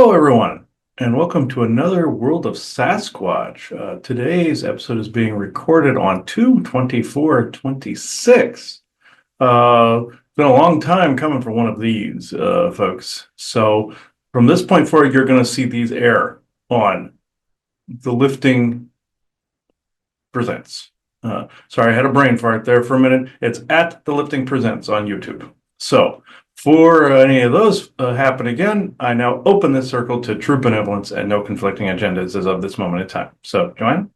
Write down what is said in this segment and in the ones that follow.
Hello, everyone, and welcome to another World of Sasquatch. Today's episode is being recorded on 2/24/26. It's been a long time coming for one of these, folks. So from this point forward, you're going to see these air on the Lifting Presents. Sorry, I had a brain fart there for a minute. It's at the Lifting Presents on YouTube. So for any of those happen again, I now open this circle to true benevolence and no conflicting agendas as of this moment in time. So, Joanne?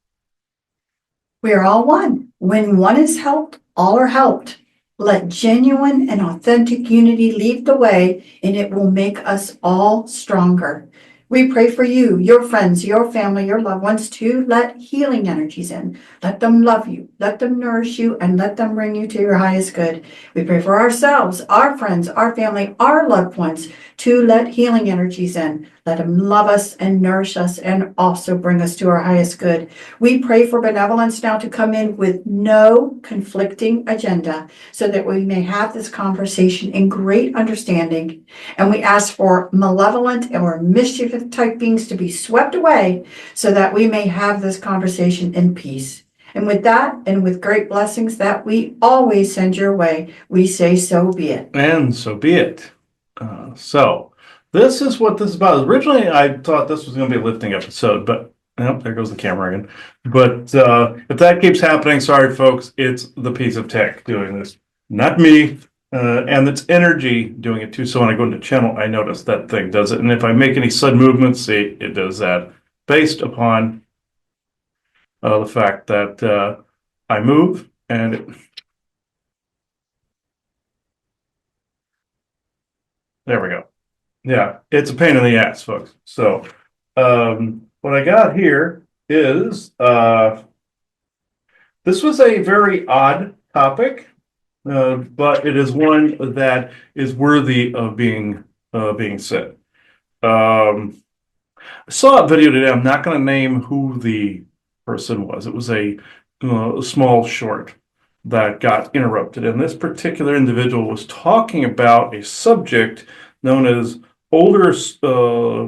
We are all one. When one is helped, all are helped. Let genuine and authentic unity lead the way, and it will make us all stronger. We pray for you, your friends, your family, your loved ones to let healing energies in. Let them love you, let them nourish you, and let them bring you to your highest good. We pray for ourselves, our friends, our family, our loved ones to let healing energies in. Let them love us and nourish us and also bring us to our highest good. We pray for benevolence now to come in with no conflicting agenda so that we may have this conversation in great understanding. And we ask for malevolent or mischievous type beings to be swept away so that we may have this conversation in peace. And with that, and with great blessings that we always send your way, we say so be it. And so be it. So this is what this is about. Originally, I thought this was going to be a lifting episode, but there goes the camera again. But if that keeps happening, sorry, folks, it's the piece of tech doing this, not me. And it's energy doing it too. So when I go into channel, I notice that thing does it. And if I make any sudden movements, see, it does that based upon the fact that I move and there we go. Yeah, it's a pain in the ass, folks. So what I got here is this was a very odd topic. But it is one that is worthy of being said. I saw a video today. I'm not going to name who the person was. It was a small short that got interrupted. And this particular individual was talking about a subject known as older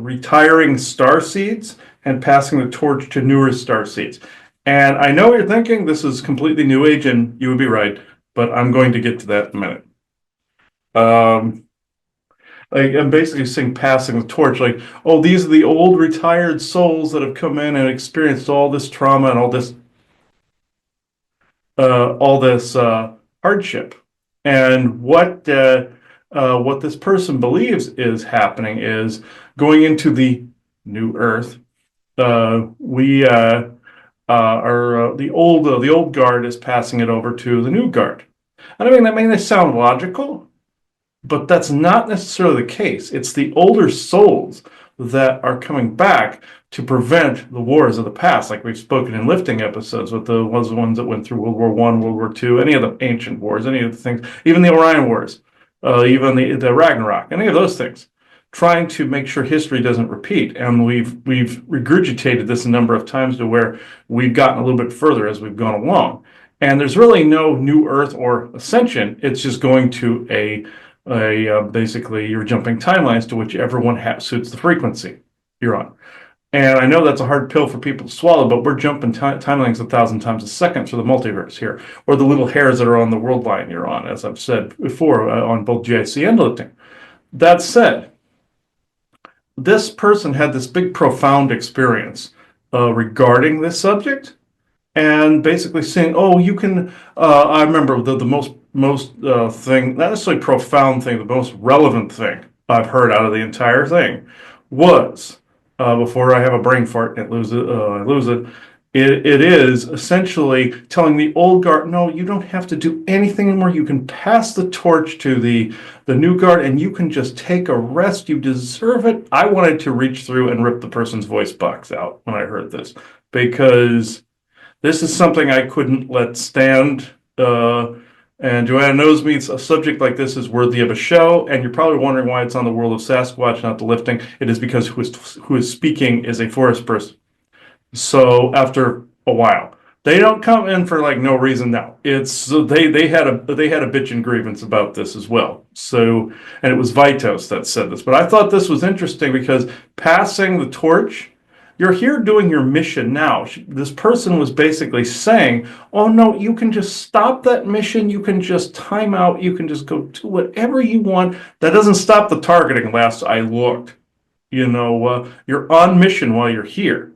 retiring star seeds and passing the torch to newer star seeds. And I know what you're thinking. This is completely new age, and you would be right. But I'm going to get to that in a minute. I'm basically saying passing the torch, like, oh, these are the old retired souls that have come in and experienced all this trauma and all this hardship. And what this person believes is happening is going into the new earth. The old guard is passing it over to the new guard. And I mean, that may sound logical, but that's not necessarily the case. It's the older souls that are coming back to prevent the wars of the past, like we've spoken in lifting episodes with the ones that went through World War I, World War II, any of the ancient wars, any of the things, even the Orion Wars, even the Ragnarok, any of those things, trying to make sure history doesn't repeat. And we've regurgitated this a number of times to where we've gotten a little bit further as we've gone along. And there's really no new earth or ascension. It's just going to basically you're jumping timelines to whichever one suits the frequency you're on. And I know that's a hard pill for people to swallow, but we're jumping timelines 1,000 times a second through the multiverse here, or the little hairs that are on the world line you're on, as I've said before on both GIC and lifting. That said, this person had this big, profound experience regarding this subject. And basically saying, oh, you can, I remember the most thing, not necessarily profound thing, the most relevant thing I've heard out of the entire thing was, before I have a brain fart and I lose it, it is essentially telling the old guard, no, you don't have to do anything anymore. You can pass the torch to the new guard and you can just take a rest. You deserve it. I wanted to reach through and rip the person's voice box out when I heard this, because this is something I couldn't let stand. And Joanna knows me. A subject like this is worthy of a show. And you're probably wondering why it's on the World of Sasquatch, not the lifting. It is because who is speaking is a forest person. So after a while, They don't come in for like no reason now. It's so they had a bitch and grievance about this as well. So, and it was Vitos that said this. But I thought this was interesting because passing the torch, you're here doing your mission now. This person was basically saying, "Oh no, you can just stop that mission. You can just time out. You can just go do whatever you want. That doesn't stop the targeting." Last I looked, you're on mission while you're here.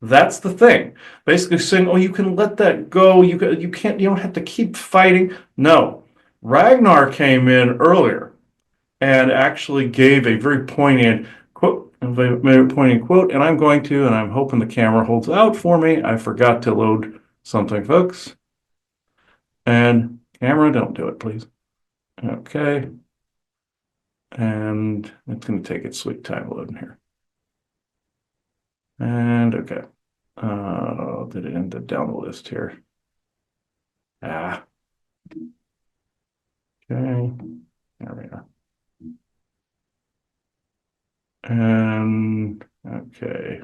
That's the thing. Basically saying, "Oh, you can let that go. You can't. You don't have to keep fighting." No, Ragnar came in earlier and actually gave a very poignant quote. A very poignant quote, and I'm going to, and I'm hoping the camera holds out for me. I forgot to load something, folks. And camera, don't do it, please. Okay. And it's going to take its sweet time loading here. And okay. Did it end up down the list here? Ah. Okay. There we are. And okay.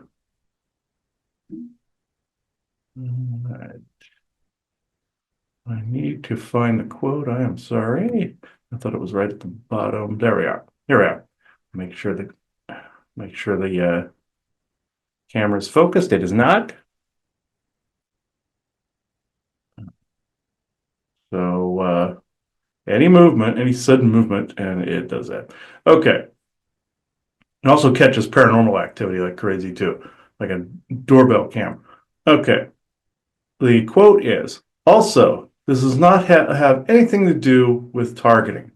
Alright. I need to find the quote. I am sorry. I thought it was right at the bottom. There we are. Here we are. Make sure the camera's focused. It is not. So any movement, any sudden movement, and it does that. Okay. It also catches paranormal activity like crazy too, like a doorbell cam. Okay. The quote is, also, this does not have anything to do with targeting.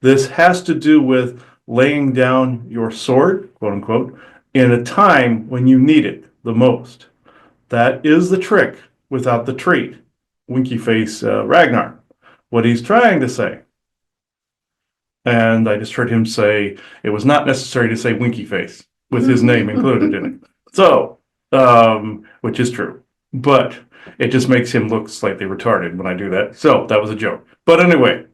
This has to do with laying down your sword, quote unquote, in a time when you need it the most. That is the trick without the treat. Winky face Ragnar. What he's trying to say. And I just heard him say it was not necessary to say winky face with his name included in it. So, which is true. But it just makes him look slightly retarded when I do that. So that was a joke. But anyway,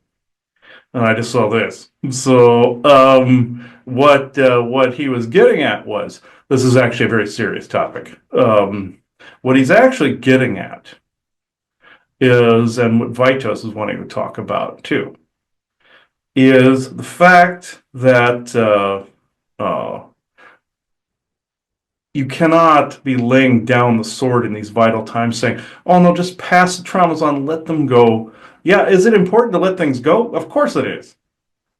and I just saw this. So what he was getting at was, this is actually a very serious topic. What he's actually getting at is, and what Vitos is wanting to talk about too, is the fact that you cannot be laying down the sword in these vital times saying, "Oh no, just pass the traumas on, let them go." Yeah, is it important to let things go? Of course it is.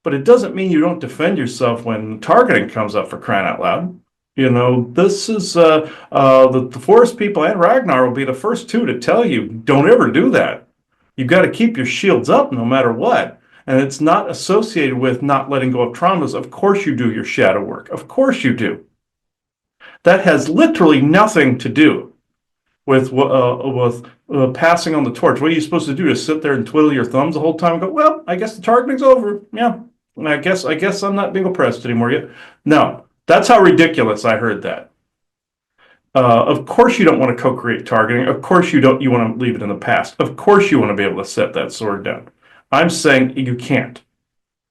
But it doesn't mean you don't defend yourself when targeting comes up, for crying out loud. This is the forest people and Ragnar will be the first two to tell you, don't ever do that. You've got to keep your shields up no matter what. And it's not associated with not letting go of traumas. Of course you do your shadow work. Of course you do. That has literally nothing to do with passing on the torch. What are you supposed to do? Just sit there and twiddle your thumbs the whole time and go, "Well, I guess the targeting's over. Yeah, I guess I'm not being oppressed anymore yet." No, that's how ridiculous I heard that. Of course you don't want to co-create targeting. Of course you don't. You want to leave it in the past. Of course you want to be able to set that sword down. I'm saying you can't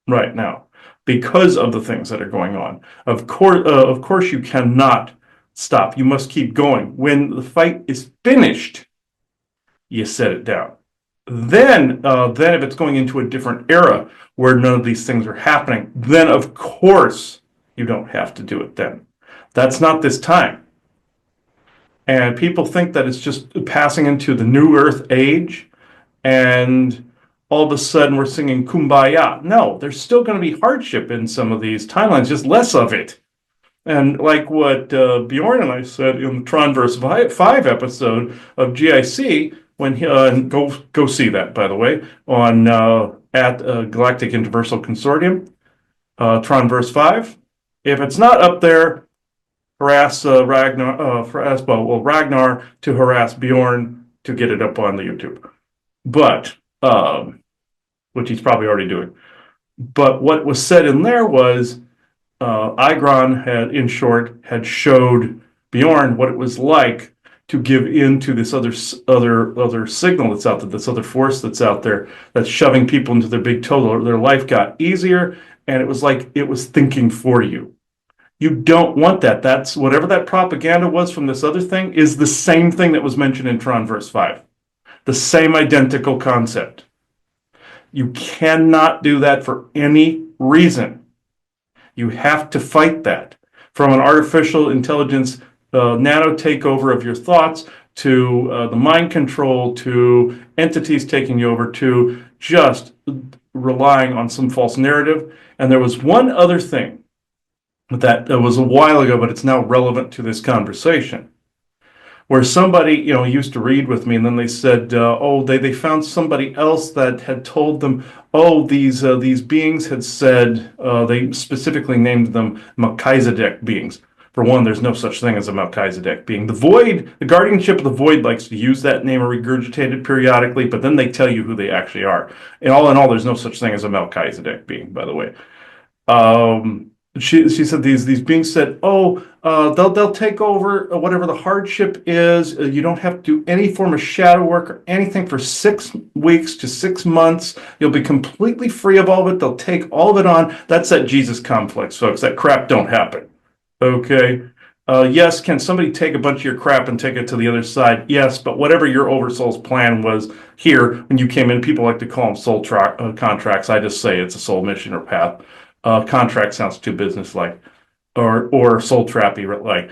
right now because of the things that are going on. Of course you cannot stop. You must keep going. When the fight is finished, you set it down. Then if it's going into a different era where none of these things are happening, then of course you don't have to do it then. That's not this time. And people think that it's just passing into the new earth age and all of a sudden we're singing Kumbaya. No, there's still going to be hardship in some of these timelines, just less of it. And like what Bjorn and I said in the Tronverse 5 episode of GIC, when he, go see that, by the way, on at Galactic Interversal Consortium, Tronverse 5. If it's not up there, harass Ragnar, Ragnar to harass Bjorn to get it up on the YouTube. But, which he's probably already doing. But what was said in there was, Igron had showed Bjorn what it was like to give in to this other signal that's out there, this other force that's out there that's shoving people into their big toe. Their life got easier, and it was like it was thinking for you. You don't want that. That's whatever that propaganda was from this other thing is the same thing that was mentioned in Tron verse 5. The same identical concept. You cannot do that for any reason. You have to fight that. From an artificial intelligence nano takeover of your thoughts to the mind control to entities taking you over to just relying on some false narrative. And there was one other thing that was a while ago, but it's now relevant to this conversation, where somebody, used to read with me, and then they said, they found somebody else that had told them, these beings had said, they specifically named them Melchizedek beings. For one, there's no such thing as a Melchizedek being. The Void, the guardianship of the Void likes to use that name or regurgitate it periodically, but then they tell you who they actually are. And all in all, there's no such thing as a Melchizedek being, by the way. She said these beings said, they'll take over whatever the hardship is. You don't have to do any form of shadow work or anything for 6 weeks to 6 months. You'll be completely free of all of it. They'll take all of it on. That's that Jesus complex, folks. That crap don't happen. Okay. Yes, can somebody take a bunch of your crap and take it to the other side? Yes, but whatever your oversoul's plan was here when you came in, people like to call them soul contracts. I just say it's a soul mission or path. Contract sounds too business-like, or soul trappy, like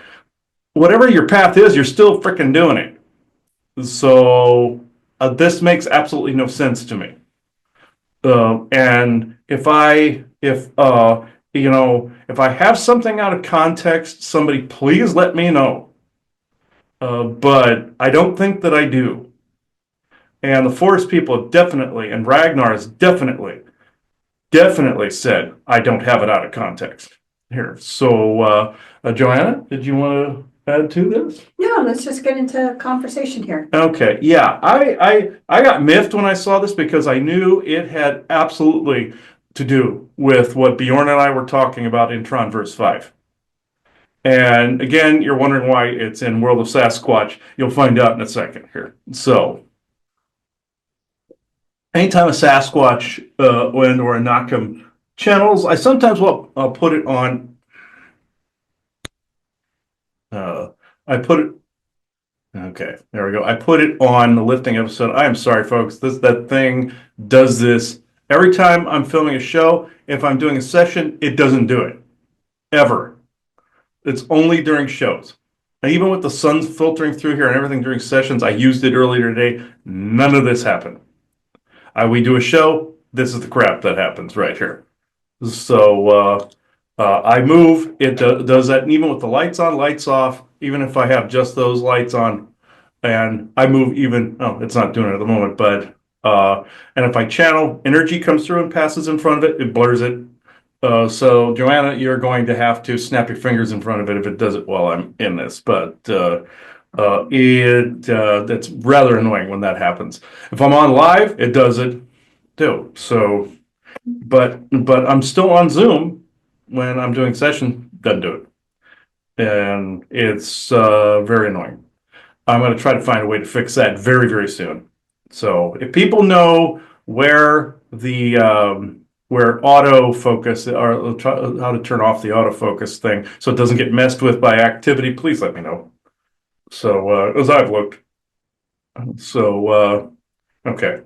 whatever your path is, you're still freaking doing it. So this makes absolutely no sense to me. And if I have something out of context, somebody please let me know. But I don't think that I do. And the Forest people have definitely, and Ragnar has definitely said I don't have it out of context here. So, Joanna, did you want to add to this? No, let's just get into conversation here. Okay, yeah, I got miffed when I saw this because I knew it had absolutely to do with what Bjorn and I were talking about in Tron verse 5. And again, you're wondering why it's in World of Sasquatch. You'll find out in a second here. So, anytime a Sasquatch or a Nakam channels, I sometimes will put it on. I put it. Okay, there we go. I put it on the lifting episode. I am sorry, folks. That thing does this every time I'm filming a show. If I'm doing a session, it doesn't do it ever. It's only during shows. And even with the sun's filtering through here and everything during sessions, I used it earlier today. None of this happened. We do a show. This is the crap that happens right here. So I move. It does that, and even with the lights on, lights off. Even if I have just those lights on, and I move even. Oh, it's not doing it at the moment, but and if I channel, energy comes through and passes in front of it. It blurs it. So Joanna, you're going to have to snap your fingers in front of it if it does it while I'm in this. But that's rather annoying when that happens. If I'm on live, it does it too. So, but I'm still on Zoom when I'm doing session, doesn't do it, and it's very annoying. I'm going to try to find a way to fix that very, very soon. So if people know where the where autofocus or how to turn off the autofocus thing so it doesn't get messed with by activity, please let me know. So, as I've looked. So, okay.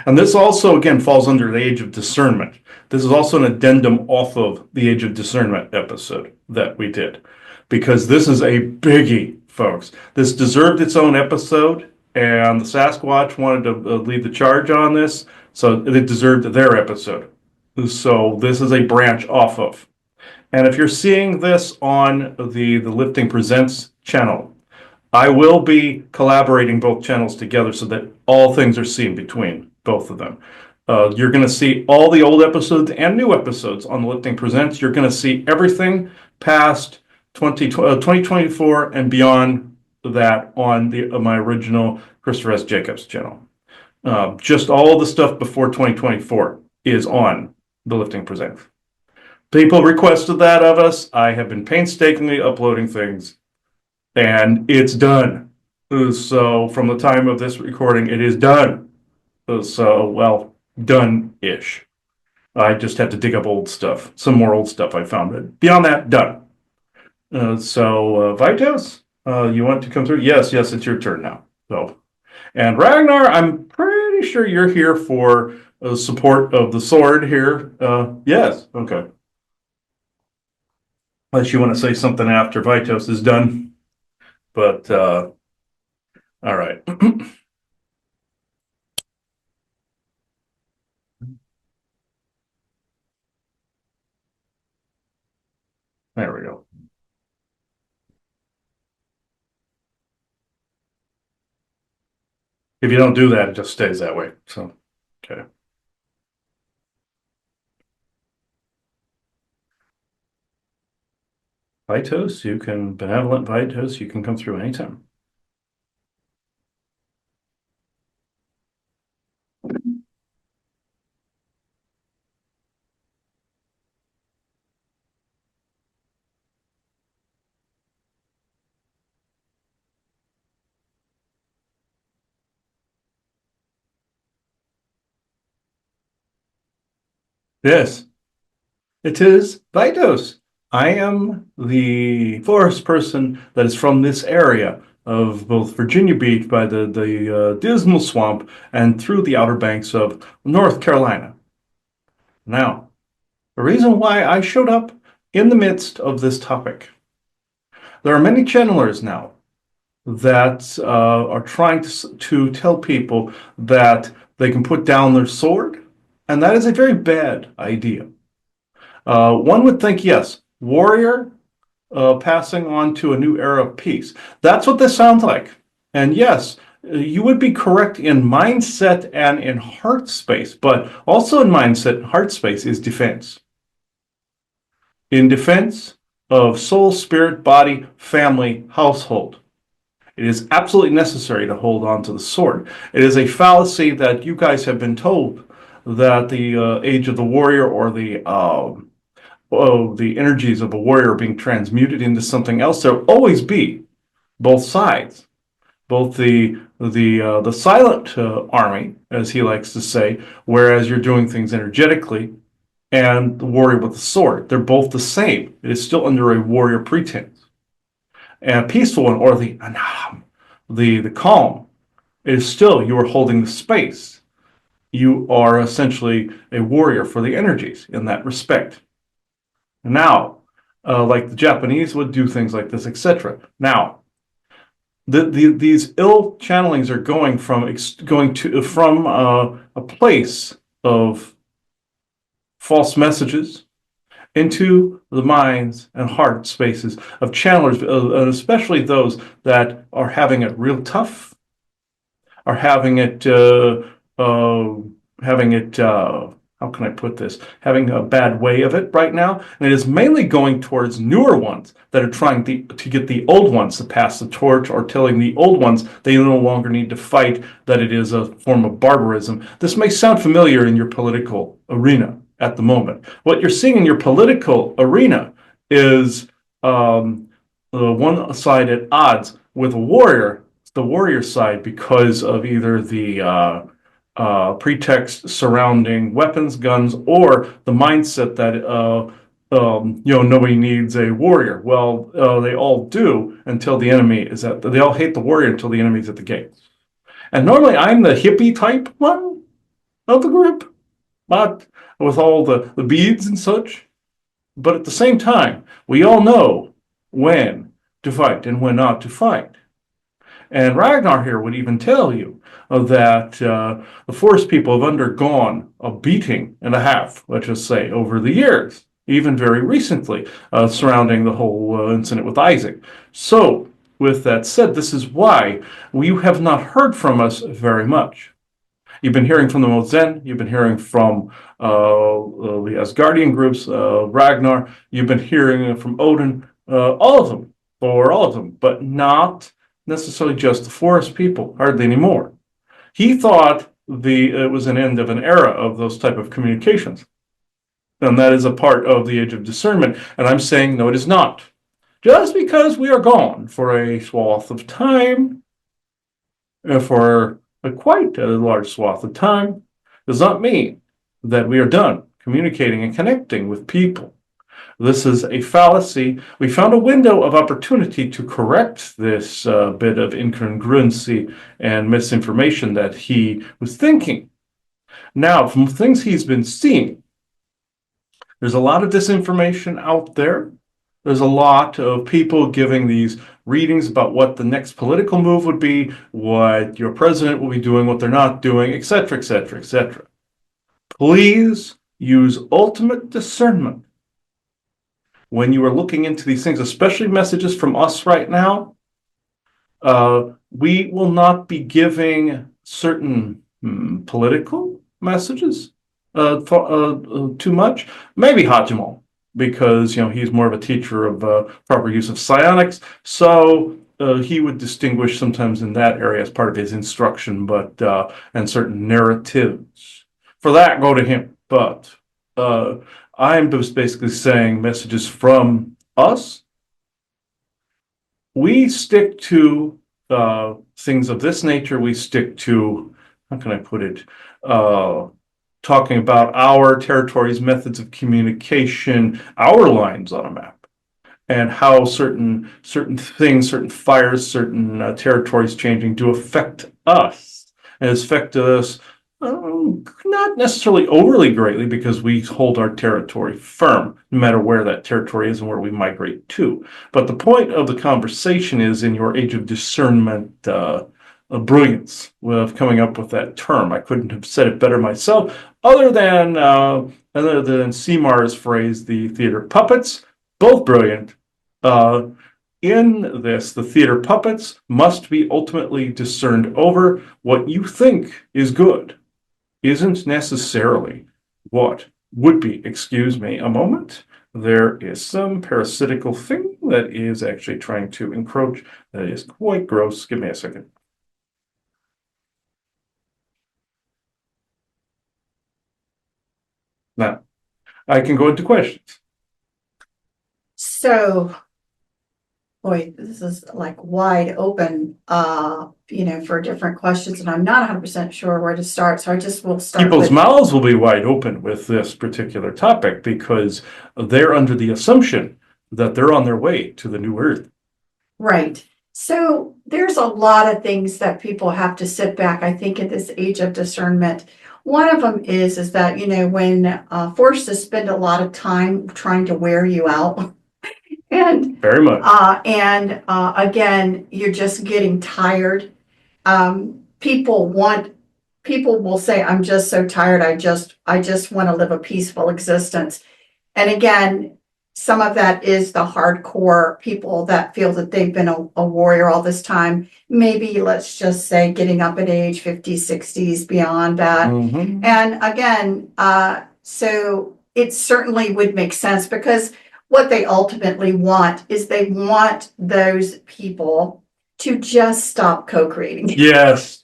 And this also, again, falls under the Age of Discernment. This is also an addendum off of the Age of Discernment episode that we did. Because this is a biggie, folks. This deserved its own episode, and the Sasquatch wanted to lead the charge on this, so it deserved their episode. So this is a branch off of. And if you're seeing this on the Lifting Presents channel, I will be collaborating both channels together so that all things are seen between both of them. You're going to see all the old episodes and new episodes on the Lifting Presents. You're going to see everything past 2024 and beyond that on my original Christopher S. Jacobs channel. Just all the stuff before 2024 is on the Lifting Presents. People requested that of us. I have been painstakingly uploading things, and it's done. So from the time of this recording, it is done. So, well, done-ish. I just had to dig up old stuff, some more old stuff I found. But beyond that, done. Vitos, you want to come through? Yes, yes, it's your turn now. So, and Ragnar, I'm pretty sure you're here for support of the sword here. Yes, okay. Unless you want to say something after Vitos is done. But, all right. There we go. If you don't do that, it just stays that way. So, okay. Vitos, you can, benevolent Vitos, you can come through anytime. Yes, it is Vitos. I am the forest person that is from this area of both Virginia Beach by the Dismal Swamp and through the Outer Banks of North Carolina. Now, the reason why I showed up in the midst of this topic, there are many channelers now that are trying to tell people that they can put down their sword, and that is a very bad idea. One would think, yes, warrior passing on to a new era of peace. That's what this sounds like. And yes, you would be correct in mindset and in heart space, but also in mindset and heart space is defense. In defense of soul, spirit, body, family, household. It is absolutely necessary to hold on to the sword. It is a fallacy that you guys have been told that the age of the warrior or the energies of a warrior are being transmuted into something else. There will always be both sides, both the silent army, as he likes to say, whereas you're doing things energetically, and the warrior with the sword. They're both the same. It is still under a warrior pretense. And a peaceful one, or the calm, is still you are holding the space. You are essentially a warrior for the energies in that respect. Now, like the Japanese would do things like this, etc. Now, these ill channelings are going from a place of false messages into the minds and heart spaces of channelers, and especially those that are having it real tough, are having it, how can I put this? Having a bad way of it right now. And it is mainly going towards newer ones that are trying to get the old ones to pass the torch, or telling the old ones they no longer need to fight, that it is a form of barbarism. This may sound familiar in your political arena at the moment. What you're seeing in your political arena is the one side at odds with a warrior, the warrior side, because of either the pretext surrounding weapons, guns, or the mindset that nobody needs a warrior. Well, they all do until the enemy is at. They all hate the warrior until the enemy's at the gates. And normally, I'm the hippie type one of the group, not with all the beads and such. But at the same time, we all know when to fight and when not to fight. And Ragnar here would even tell you that the forest people have undergone a beating and a half, let's just say, over the years, even very recently, surrounding the whole incident with Isaac. So, with that said, this is why you have not heard from us very much. You've been hearing from the Mozen, you've been hearing from the Asgardian groups, Ragnar, you've been hearing from Odin, all of them, or all of them, but not necessarily just the forest people, hardly anymore. He thought it was an end of an era of those type of communications. And that is a part of the age of discernment. And I'm saying, no, it is not. Just because we are gone for a swath of time, for quite a large swath of time, does not mean that we are done communicating and connecting with people. This is a fallacy. We found a window of opportunity to correct this bit of incongruency and misinformation that he was thinking. Now, from things he's been seeing, there's a lot of disinformation out there. There's a lot of people giving these readings about what the next political move would be, what your president will be doing, what they're not doing, etc., etc., etc. Please use ultimate discernment when you are looking into these things, especially messages from us right now. We will not be giving certain political messages too much. Maybe Hachimal, because he's more of a teacher of proper use of psionics, so he would distinguish sometimes in that area as part of his instruction, but and certain narratives. For that, go to him. But I'm just basically saying messages from us. We stick to things of this nature. We stick to, how can I put it, talking about our territories, methods of communication, our lines on a map, and how certain things, certain fires, certain territories changing do affect us. And it's affected us not necessarily overly greatly, because we hold our territory firm, no matter where that territory is and where we migrate to. But the point of the conversation is, in your age of discernment, brilliance of coming up with that term. I couldn't have said it better myself, other than Seymour's phrase, the theater puppets, both brilliant. In this, the theater puppets must be ultimately discerned over. What you think is good isn't necessarily what would be. Excuse me a moment. There is some parasitical thing that is actually trying to encroach. That is quite gross. Give me a second. Now, I can go into questions. So, boy, this is like wide open, for different questions, and I'm not 100% sure where to start. So I just will start. People's mouths will be wide open with this particular topic, because they're under the assumption that they're on their way to the new earth. Right. So there's a lot of things that people have to sit back, I think, at this age of discernment. One of them is that, when forced to spend a lot of time trying to wear you out. And very much. Again, you're just getting tired. People will say, I'm just so tired. I just want to live a peaceful existence. And again, some of that is the hardcore people that feel that they've been a warrior all this time. Maybe, let's just say, getting up at age 50s, 60s, beyond that. Mm-hmm. And again, so it certainly would make sense, because what they ultimately want is they want those people to just stop co-creating. Yes.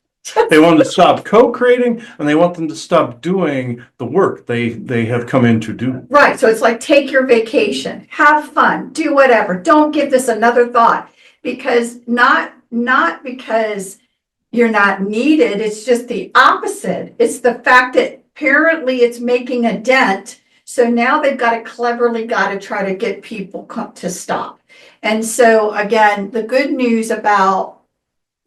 They want to stop co-creating, and they want them to stop doing the work they have come in to do. Right. So it's like, take your vacation, have fun, do whatever. Don't give this another thought, because not because you're not needed. It's just the opposite. It's the fact that apparently it's making a dent. So now they've got to try to get people to stop. And so again, the good news about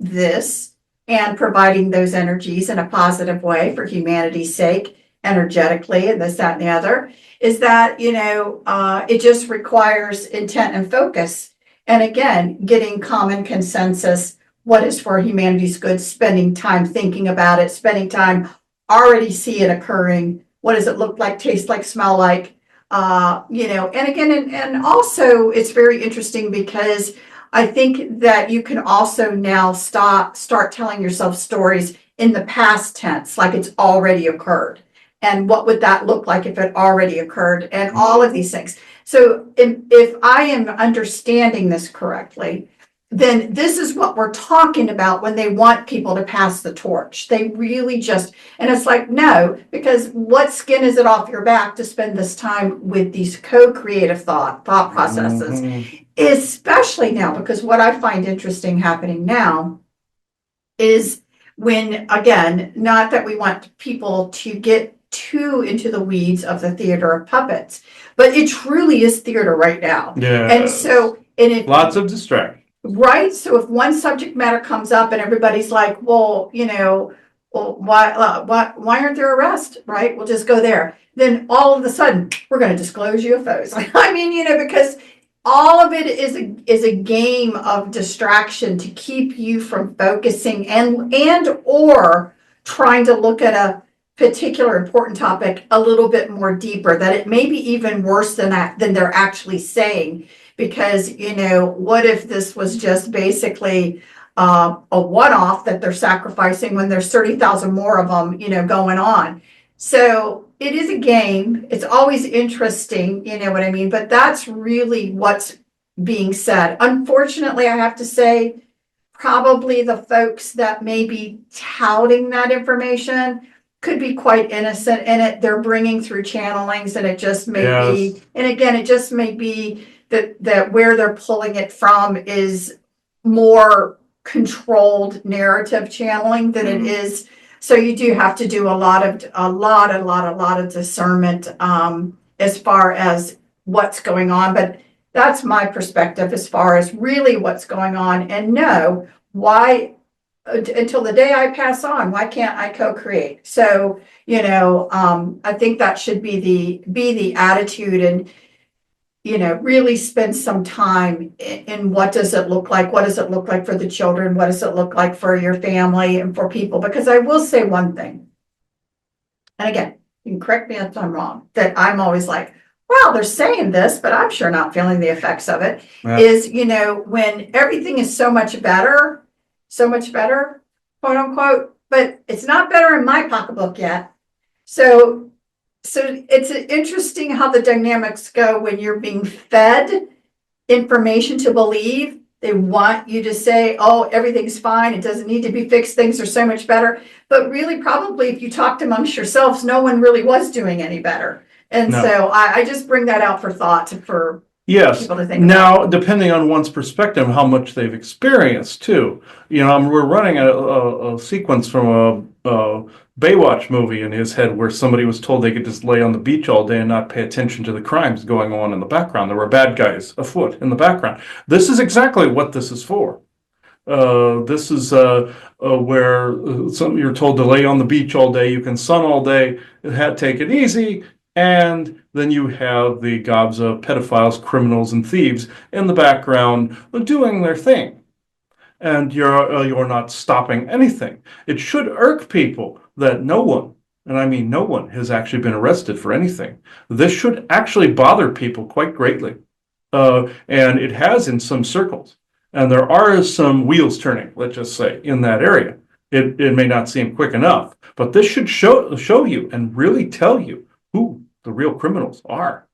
this, and providing those energies in a positive way for humanity's sake, energetically, and this, that, and the other, is that, it just requires intent and focus. And again, getting common consensus, what is for humanity's good, spending time thinking about it, spending time already see it occurring. What does it look like, taste like, smell like? And again, and also it's very interesting, because I think that you can also now start telling yourself stories in the past tense, like it's already occurred. And what would that look like if it already occurred? And all of these things. So if I am understanding this correctly, then this is what we're talking about when they want people to pass the torch. They really just, and it's like, no, because what skin is it off your back to spend this time with these co-creative thought processes? Mm-hmm. Especially now, because what I find interesting happening now is when, again, not that we want people to get too into the weeds of the theater of puppets, but it truly is theater right now. Yeah. And so, and it, Lots of distraction. right, so if one subject matter comes up and everybody's like, well, well, why aren't there arrests, right? We'll just go there. Then all of a sudden, we're gonna disclose UFOs. I mean, because all of it is a game of distraction to keep you from focusing and or trying to look at a particular important topic a little bit more deeper, that it may be even worse than that, than they're actually saying. Because, what if this was just basically a one-off that they're sacrificing when there's 30,000 more of them, going on. So it is a game. It's always interesting, you know what I mean? But that's really what's being said. Unfortunately, I have to say, probably the folks that may be touting that information could be quite innocent in it. They're bringing through channelings, and it just may be, and again, it just may be that where they're pulling it from is more controlled narrative channeling than it is. So you do have to do a lot of discernment as far as what's going on. But that's my perspective as far as really what's going on. And no, why until the day I pass on, why can't I co-create? So, I think that should be the attitude, and really spend some time in what does it look like? What does it look like for the children? What does it look like for your family and for people? Because I will say one thing, and again, you can correct me if I'm wrong, that I'm always like, well, they're saying this, but I'm sure not feeling the effects of it. Yeah. Is, when everything is so much better, quote unquote, but it's not better in my pocketbook yet. So it's interesting how the dynamics go when you're being fed information to believe. They want you to say, oh, everything's fine. It doesn't need to be fixed. Things are so much better. But really, probably if you talked amongst yourselves, no one really was doing any better. And so I just bring that out for thought for people to think now, about. Depending on one's perspective, how much they've experienced too. We're running a sequence from a Baywatch movie in his head where somebody was told they could just lay on the beach all day and not pay attention to the crimes going on in the background. There were bad guys afoot in the background. This is exactly what this is for. This is where you're told to lay on the beach all day, you can sun all day, take it easy, and then you have the gobs of pedophiles, criminals, and thieves in the background doing their thing. And you're not stopping anything. It should irk people that no one, and I mean no one, has actually been arrested for anything. This should actually bother people quite greatly. And it has in some circles. And there are some wheels turning, let's just say, in that area. It may not seem quick enough, but this should show you and really tell you who the real criminals are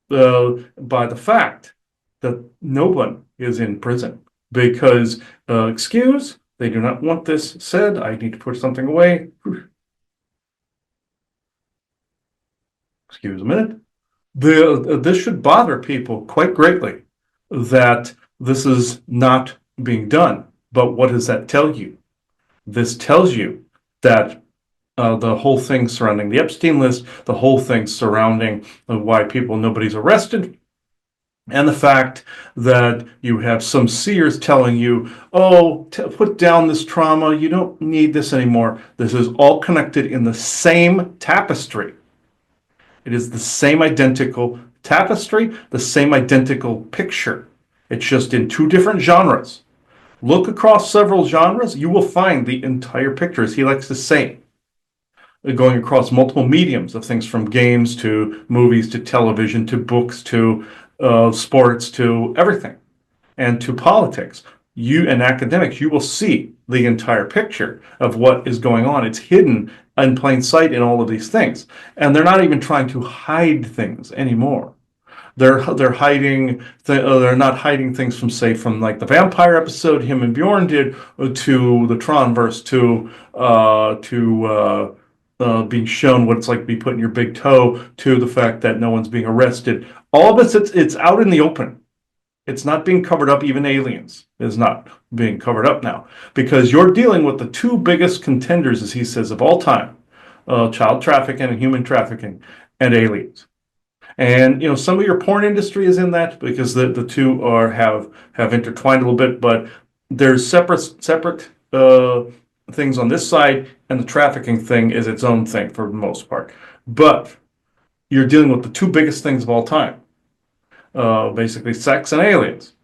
by the fact that no one is in prison. Because, they do not want this said. I need to put something away. Excuse a minute. This should bother people quite greatly that this is not being done. But what does that tell you? This tells you that the whole thing surrounding the Epstein list, the whole thing surrounding why nobody's arrested, and the fact that you have some seers telling you, oh, put down this trauma, you don't need this anymore. This is all connected in the same tapestry. It is the same identical tapestry, the same identical picture. It's just in two different genres. Look across several genres, you will find the entire picture, as he likes to say. Going across multiple mediums of things from games to movies to television to books to sports to everything, and to politics. And academics, you will see the entire picture of what is going on. It's hidden in plain sight in all of these things. And they're not even trying to hide things anymore. They're hiding. They're not hiding things from like the vampire episode him and Bjorn did, to the Tronverse, to being shown what it's like to be put in your big toe, to the fact that no one's being arrested. All of it's out in the open. It's not being covered up. Even aliens is not being covered up now, because you're dealing with the two biggest contenders, as he says, of all time. child trafficking and human trafficking and aliens. And some of your porn industry is in that because the two have intertwined a little bit, but there's separate things on this side, and the trafficking thing is its own thing for the most part. But you're dealing with the two biggest things of all time, basically sex and aliens.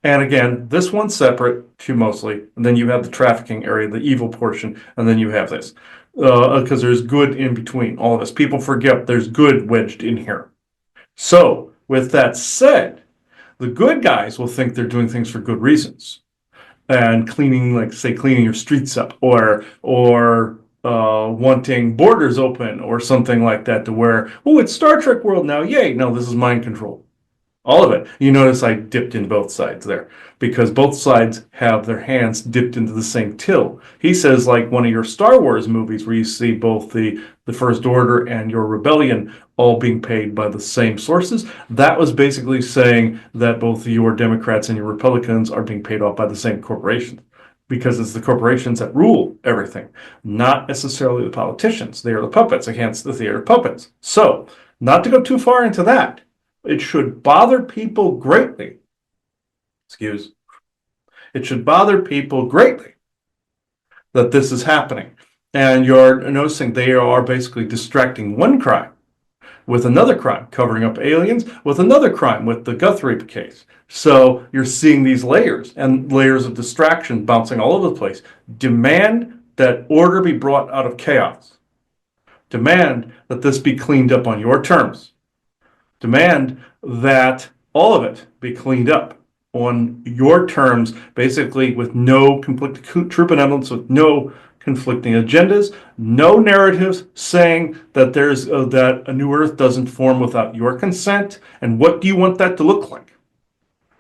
And again, this one's separate to mostly, and then you have the trafficking area, the evil portion, and then you have this. Because there's good in between all of this. People forget there's good wedged in here. So, with that said, the good guys will think they're doing things for good reasons. And cleaning, like say, cleaning your streets up, or wanting borders open, or something like that, to where, oh, it's Star Trek world now, yay! No, this is mind control. All of it. You notice I dipped in both sides there because both sides have their hands dipped into the same till. He says, like one of your Star Wars movies where you see both the First Order and your Rebellion all being paid by the same sources. That was basically saying that both your Democrats and your Republicans are being paid off by the same corporations, because it's the corporations that rule everything, not necessarily the politicians. They are the puppets against the theater puppets. So, not to go too far into that, it should bother people greatly. It should bother people greatly that this is happening. And you're noticing they are basically distracting one crime with another crime, covering up aliens with another crime with the Guthrie case. So you're seeing these layers and layers of distraction bouncing all over the place. Demand that order be brought out of chaos. Demand that this be cleaned up on your terms. Demand that all of it be cleaned up on your terms, basically with no conflicting troop benevolence, with no conflicting agendas, no narratives saying that there's that a new earth doesn't form without your consent. And what do you want that to look like?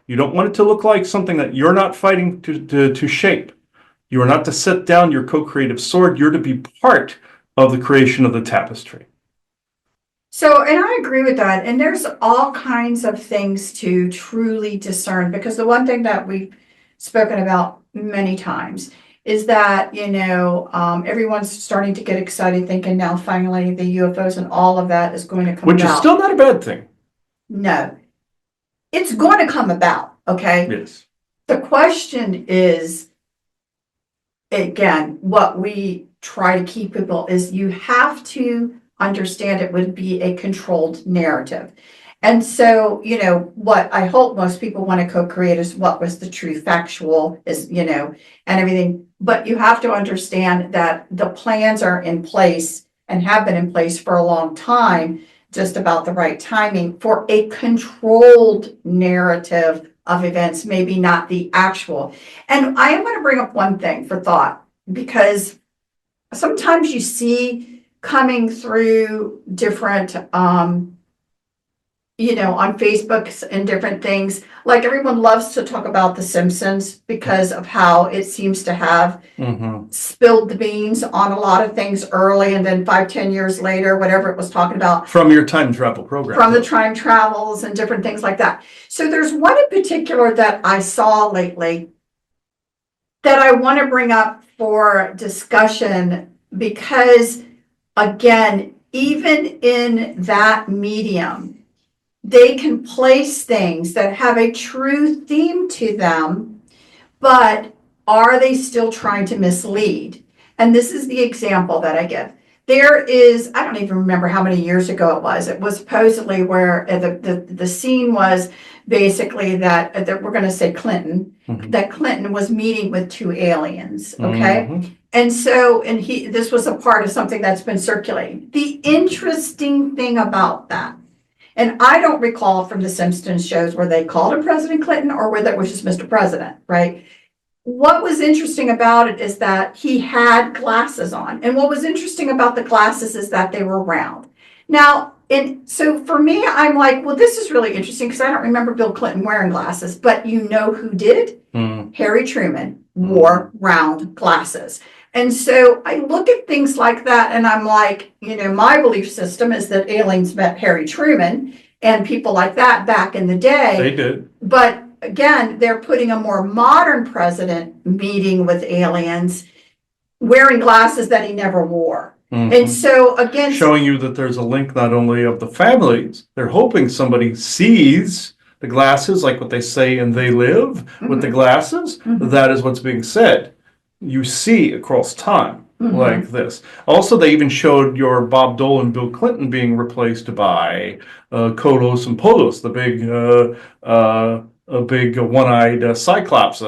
You don't want it to look like something that you're not fighting to shape. You are not to set down your co-creative sword. You're to be part of the creation of the tapestry. So, and I agree with that. And there's all kinds of things to truly discern, because the one thing that we've spoken about many times is that, everyone's starting to get excited thinking now finally the UFOs and all of that is going to come Which about. is still not a bad thing. No, it's going to come about. Okay. Yes. The question is, again, what we try to keep people is you have to understand it would be a controlled narrative. And so, what I hope most people want to co-create is what was the true factual is, and everything. But you have to understand that the plans are in place and have been in place for a long time, just about the right timing for a controlled narrative of events, maybe not the actual. And I am going to bring up one thing for thought, because sometimes you see coming through different, on Facebook and different things, like everyone loves to talk about The Simpsons because of how it seems to have spilled the beans on a lot of things early, and then 5-10 years later, whatever it was talking about. From your time travel program. From the time travels and different things like that. So there's one in particular that I saw lately that I want to bring up for discussion, because again, even in that medium, they can place things that have a true theme to them, but are they still trying to mislead? And this is the example that I give. There is, I don't even remember how many years ago it was supposedly where the scene was basically that we're going to say Clinton, that Clinton was meeting with two aliens, okay? And so, this was a part of something that's been circulating. The interesting thing about that, and I don't recall from the Simpsons shows where they called him President Clinton or whether it was just Mr. President, right? What was interesting about it is that he had glasses on. And what was interesting about the glasses is that they were round. Now, and so for me, I'm like, well, this is really interesting because I don't remember Bill Clinton wearing glasses, but you know who did? Harry Truman wore round glasses. And so I look at things like that and I'm like, my belief system is that aliens met Harry Truman and people like that back in the day. They did. But again, they're putting a more modern president meeting with aliens wearing glasses that he never wore. And so again, Showing you that there's a link not only of the families, they're hoping somebody sees the glasses, like what they say in They Live with the glasses. That is what's being said. You see across time like this. Also, they even showed your Bob Dole and Bill Clinton being replaced by Kodos and Podos, the big one-eyed cyclops,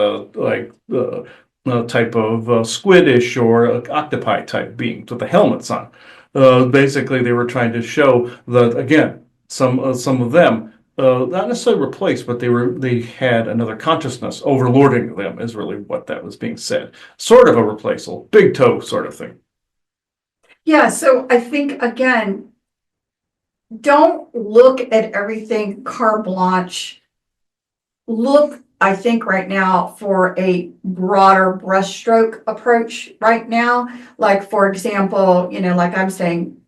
type of squidish or octopi type beings with the helmets on. Basically, they were trying to show that again, some of them, not necessarily replaced, but they had another consciousness overlording them. Is really what that was being said. Sort of a replaceable, big toe sort of thing. yeah, so I think again, don't look at everything carte blanche. Look, I think right now for a broader brushstroke approach right now. Like for example, like I'm saying,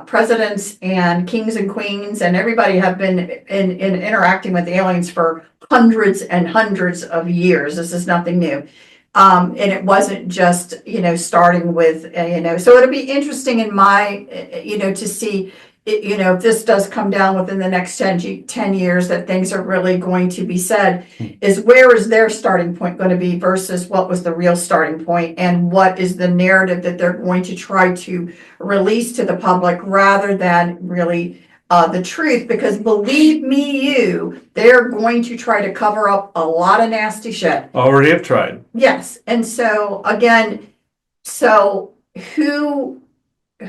presidents and kings and queens and everybody have been in interacting with aliens for hundreds and hundreds of years. This is nothing new. And it wasn't just, starting with, so it'll be interesting in my, to see, if this does come down within the next 10 years, that things are really going to be said, is where is their starting point going to be versus what was the real starting point, and what is the narrative that they're going to try to release to the public rather than really the truth, because believe me, they're going to try to cover up a lot of nasty shit. Already have tried. Yes. And so again, who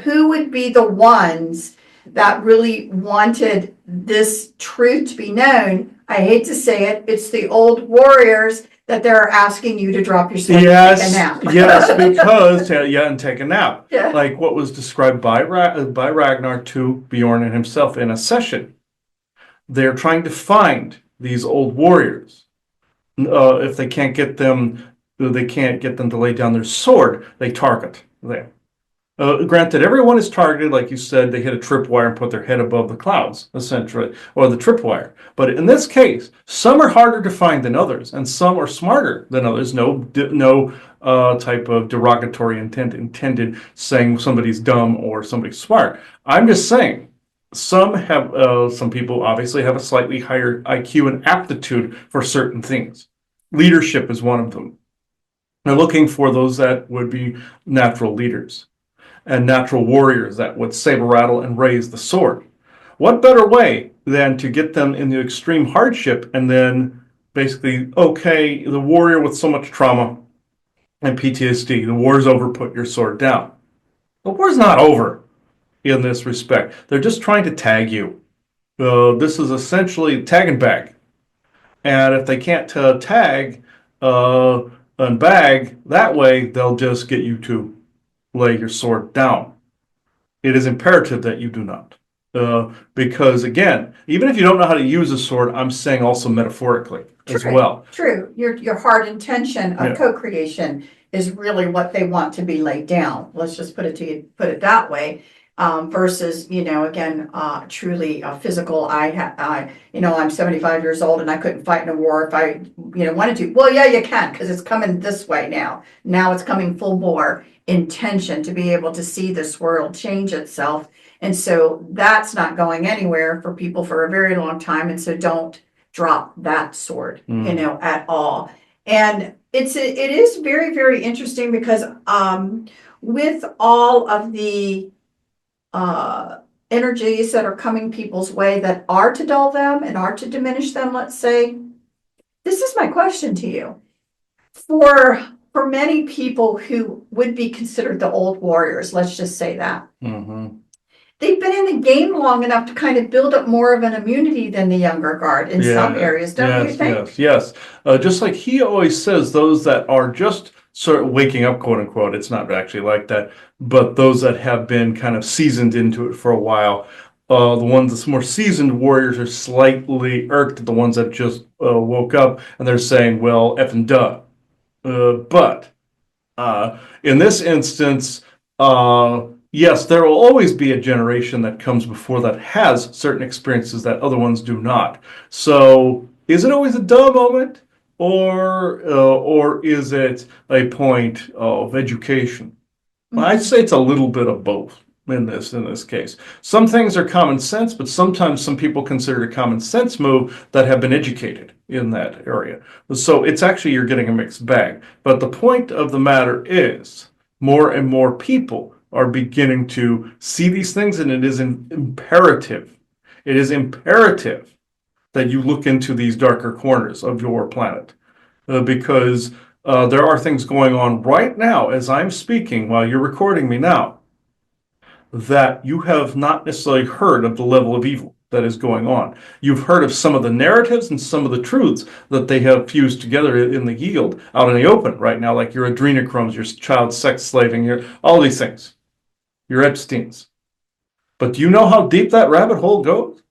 would be the ones that really wanted this truth to be known? I hate to say it, it's the old warriors that they're asking you to drop your sword and take a nap. Yes, because and take a nap. Yeah. Like what was described by Ragnar to Bjorn and himself in a session. They're trying to find these old warriors. If they can't get them to lay down their sword, they target them. Granted, everyone is targeted, like you said, they hit a tripwire and put their head above the clouds, essentially, or the tripwire. But in this case, some are harder to find than others, and some are smarter than others. No type of derogatory intent intended saying somebody's dumb or somebody's smart. I'm just saying, some people obviously have a slightly higher IQ and aptitude for certain things. Leadership is one of them. They're looking for those that would be natural leaders and natural warriors that would saber rattle and raise the sword. What better way than to get them in the extreme hardship and then basically, okay, the warrior with so much trauma and PTSD, the war's over, put your sword down. The war's not over in this respect. They're just trying to tag you. This is essentially tag and bag. And if they can't tag and bag that way, they'll just get you to lay your sword down. It is imperative that you do not. Because again, even if you don't know how to use a sword, I'm saying also metaphorically as well. True. Your hard intention of co-creation is really what they want to be laid down. Let's just put it that way. Versus, again, truly physical. I'm 75 years old and I couldn't fight in a war if I, wanted to. Well, yeah, you can, because it's coming this way now. Now it's coming full bore intention to be able to see this world change itself. And so that's not going anywhere for people for a very long time. And so don't drop that sword, at all. And it is very, very interesting because with all of the energies that are coming people's way that are to dull them and are to diminish them, let's say, this is my question to you. For many people who would be considered the old warriors, let's just say that. They've been in the game long enough to kind of build up more of an immunity than the younger guard in some areas, don't you think? Yes. Just like he always says, those that are just sort of waking up, quote unquote, it's not actually like that, but those that have been kind of seasoned into it for a while, the more seasoned warriors are slightly irked at the ones that just woke up, and they're saying, well, F and duh. But in this instance, yes, there will always be a generation that comes before that has certain experiences that other ones do not. So is it always a duh moment, or is it a point of education? I'd say it's a little bit of both in this case. Some things are common sense, but sometimes some people consider it a common sense move that have been educated in that area. So it's actually you're getting a mixed bag. But the point of the matter is more and more people are beginning to see these things, and it is imperative. It is imperative that you look into these darker corners of your planet because there are things going on right now as I'm speaking while you're recording me now that you have not necessarily heard of the level of evil that is going on. You've heard of some of the narratives and some of the truths that they have fused together in the yield out in the open right now, like your adrenochromes, your child sex slaving, all these things, your Epstein's. But do you know how deep that rabbit hole goes?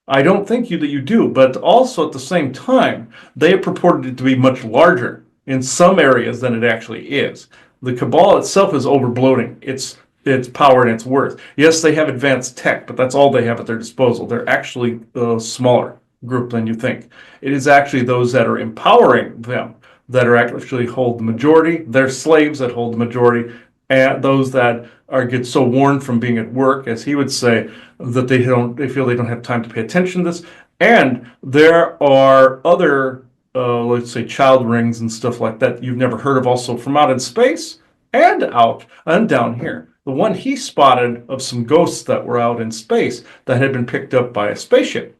I don't think that you do, but also at the same time, they have purported it to be much larger in some areas than it actually is. The cabal itself is overbloating its power and its worth. Yes, they have advanced tech, but that's all they have at their disposal. They're actually a smaller group than you think. It is actually those that are empowering them that are actually hold the majority. They're slaves that hold the majority, and those that get so worn from being at work, as he would say, that they feel they don't have time to pay attention to this. And there are other let's say child rings and stuff like that you've never heard of, also from out in space and out and down here. The one he spotted of some ghosts that were out in space that had been picked up by a spaceship.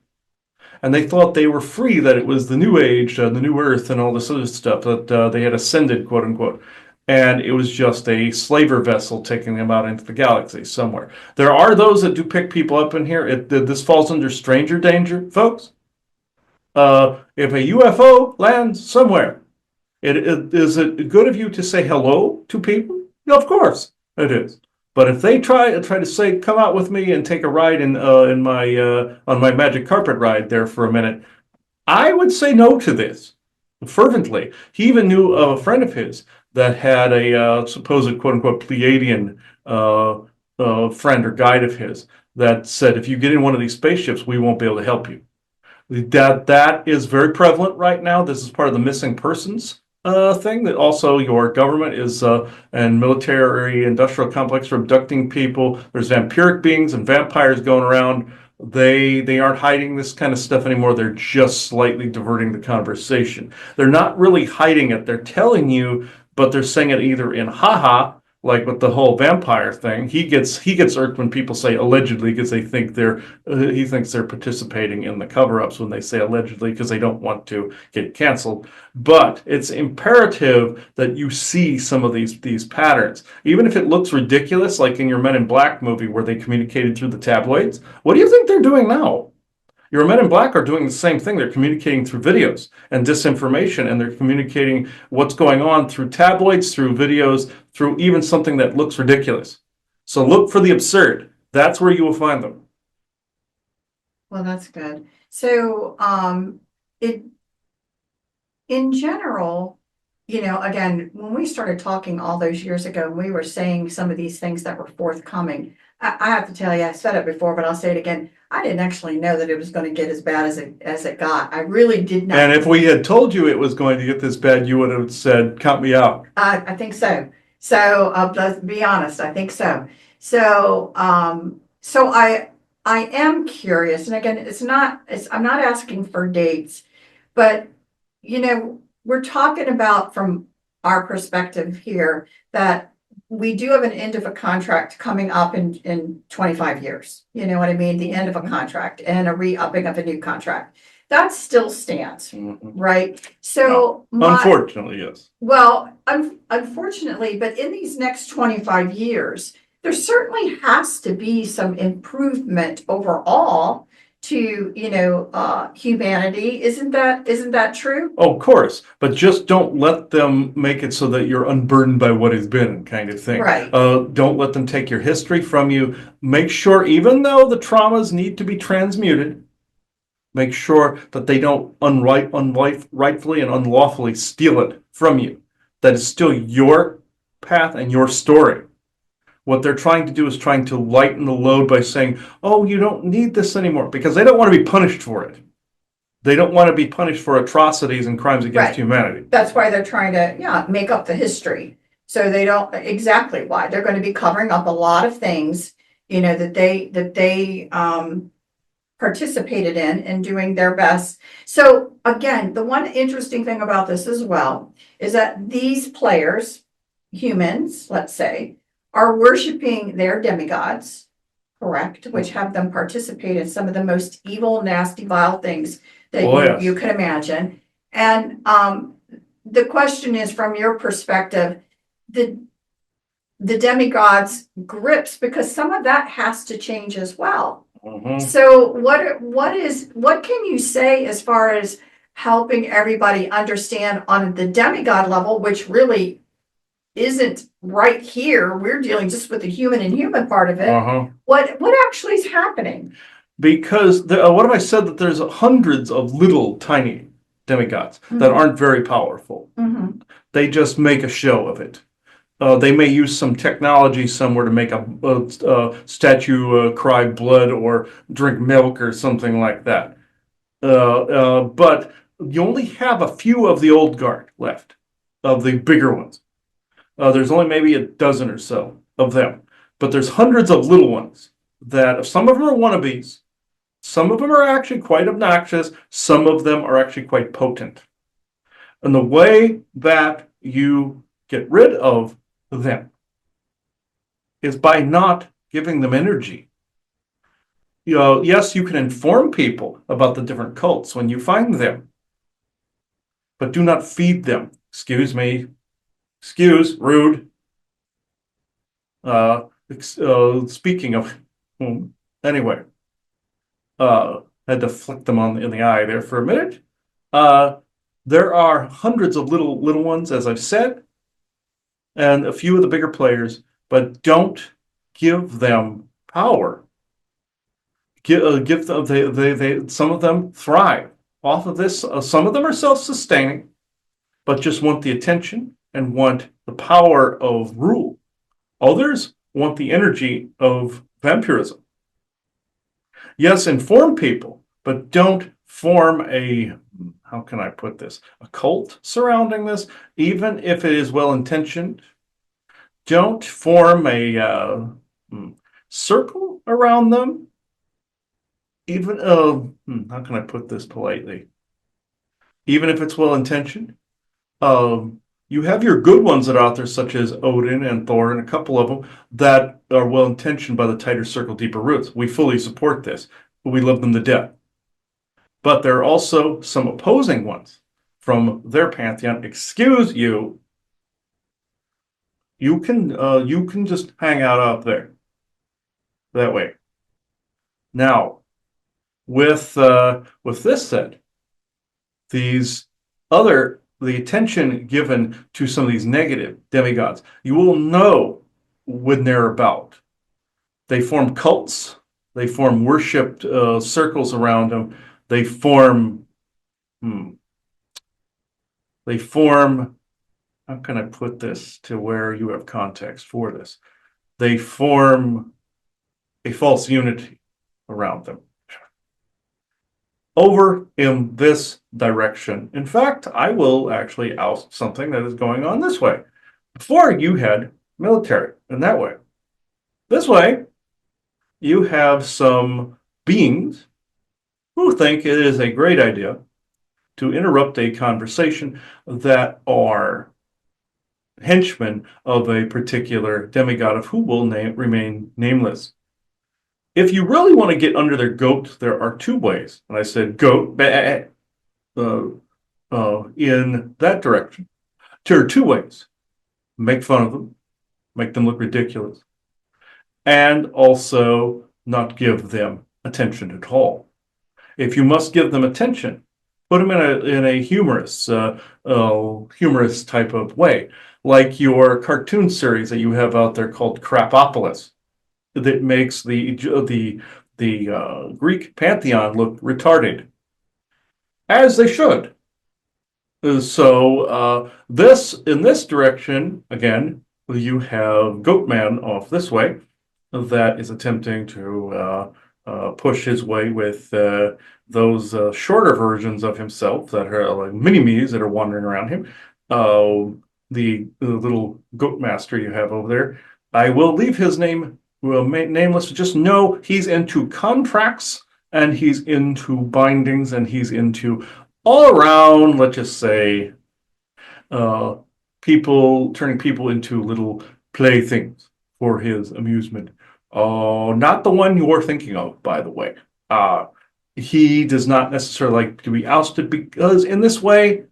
And they thought they were free, that it was the new age, the new earth, and all this other stuff, that they had ascended, quote unquote. And it was just a slaver vessel taking them out into the galaxy somewhere. There are those that do pick people up in here. This falls under stranger danger, folks. If a UFO lands somewhere, is it good of you to say hello to people? Yeah, of course it is. But if they try to say, "Come out with me and take a ride in my on my magic carpet ride there for a minute," I would say no to this fervently. He even knew a friend of his that had a supposed quote unquote Pleiadian friend or guide of his that said, "If you get in one of these spaceships, we won't be able to help you." That is very prevalent right now. This is part of the missing persons thing, that also your government is and military industrial complex are abducting people. There's vampiric beings and vampires going around. They aren't hiding this kind of stuff anymore. They're just slightly diverting the conversation. They're not really hiding it. They're telling you, but they're saying it either in haha, like with the whole vampire thing. He gets irked when people say allegedly, because they think he thinks they're participating in the cover-ups when they say allegedly, because they don't want to get canceled. But it's imperative that you see some of these patterns, even if it looks ridiculous, like in your Men in Black movie where they communicated through the tabloids. What do you think they're doing now? Your Men in Black are doing the same thing. They're communicating through videos and disinformation, and they're communicating what's going on through tabloids, through videos, through even something that looks ridiculous. So look for the absurd. That's where you will find them. Well, that's good. So, in general, again, when we started talking all those years ago, we were saying some of these things that were forthcoming. I have to tell you, I said it before, but I'll say it again. I didn't actually know that it was going to get as bad as it got. I really did not. And if we had told you it was going to get this bad, you would have said, "Count me out." I think so. So let's be honest. I think so. So I am curious, and again, I'm not asking for dates, but we're talking about from our perspective here that we do have an end of a contract coming up in 25 years. You know what I mean? The end of a contract and a re-upping of a new contract. That still stands, right? So unfortunately, yes. Well, unfortunately, but in these next 25 years, there certainly has to be some improvement overall to humanity. Isn't that true? Oh, of course, but just don't let them make it so that you're unburdened by what has been, kind of thing. Right. Don't let them take your history from you. Make sure, even though the traumas need to be transmuted, make sure that they don't rightfully and unlawfully steal it from you. That is still your path and your story. What they're trying to do is trying to lighten the load by saying, "Oh, you don't need this anymore," because they don't want to be punished for it. They don't want to be punished for atrocities and crimes against humanity. That's why they're trying to, make up the history. So they don't, exactly why. They're going to be covering up a lot of things, that they participated in and doing their best. So again, the one interesting thing about this as well is that these players, humans, let's say, are worshiping their demigods, correct, which have them participate in some of the most evil, nasty, vile things that Oh, you, yes. you could imagine. And the question is, from your perspective, the the demigods grips, because some of that has to change as well. Mhm. So what can you say as far as helping everybody understand on the demigod level, which really isn't right here? We're dealing just with the human and human part of it. Uh-huh. What actually is happening? Because what have I said, that there's hundreds of little tiny demigods that aren't very powerful. Mhm. They just make a show of it. They may use some technology somewhere to make a statue cry blood or drink milk or something like that. But you only have a few of the old guard left, of the bigger ones. There's only maybe a dozen or so of them. But there's hundreds of little ones that some of them are wannabes. Some of them are actually quite obnoxious. Some of them are actually quite potent. And the way that you get rid of them is by not giving them energy. Yes, you can inform people about the different cults when you find them, but do not feed them. Excuse me. Excuse, rude. Speaking of whom, anyway, had to flick them in the eye there for a minute. Uh, there are hundreds of little ones, as I've said, and a few of the bigger players, but don't give them power. Give them, they some of them thrive off of this. Some of them are self-sustaining, but just want the attention and want the power of rule. Others want the energy of vampirism. Yes, inform people, but don't form how can I put this, a cult surrounding this, even if it is well intentioned. Don't form a circle around them. Even, how can I put this politely? Even if it's well intentioned, you have your good ones that are out there, such as Odin and Thor, and a couple of them that are well intentioned by the tighter circle, deeper roots. We fully support this. We love them to death. But there are also some opposing ones from their pantheon. Excuse you. You can just hang out there that way. Now, with this said, these the attention given to some of these negative demigods, you will know when they're about. They form cults. They form worshipped circles around them. They form. Hmm, they form. How can I put this to where you have context for this? They form a false unity around them. Over in this direction. In fact, I will actually oust something that is going on this way. Before you had military in that way. This way, you have some beings who think it is a great idea to interrupt a conversation that are henchmen of a particular demigod of who will remain nameless. If you really want to get under their goat, there are two ways. And I said goat in that direction. There are two ways. Make fun of them, make them look ridiculous, and also not give them attention at all. If you must give them attention, put them in a humorous type of way, like your cartoon series that you have out there called Crapopolis, that makes the Greek pantheon look retarded, as they should. So this in this direction again, you have Goatman off this way that is attempting to push his way with those shorter versions of himself that are like mini-me's that are wandering around him. the little goat master you have over there. I will leave his name nameless. Just know he's into contracts and he's into bindings and he's into all around, let's just say, uh, people turning people into little playthings for his amusement. Oh, not the one you're thinking of, by the way. He does not necessarily like to be ousted because in this way,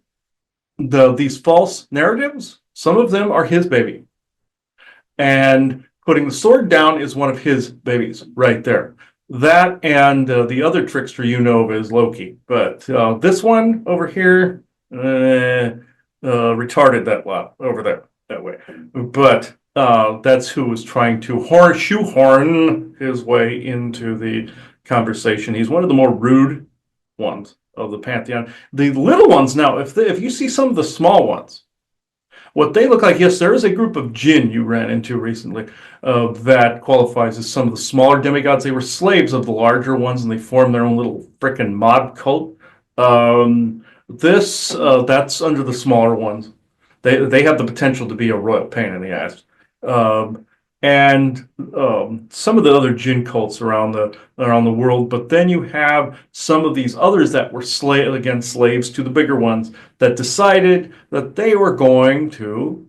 these false narratives, some of them are his baby. And putting the sword down is one of his babies right there. That and the other trickster you know of is Loki. But this one over here, retarded that lot over there that way. But that's who was trying to shoehorn his way into the conversation. He's one of the more rude ones of the pantheon. The little ones now, if you see some of the small ones, what they look like, yes, there is a group of jinn you ran into recently that qualifies as some of the smaller demigods. They were slaves of the larger ones, and they formed their own little frickin' mob cult. That's under the smaller ones. They have the potential to be a royal pain in the ass. And some of the other jinn cults around the world, but then you have some of these others that were slaves to the bigger ones that decided that they were going to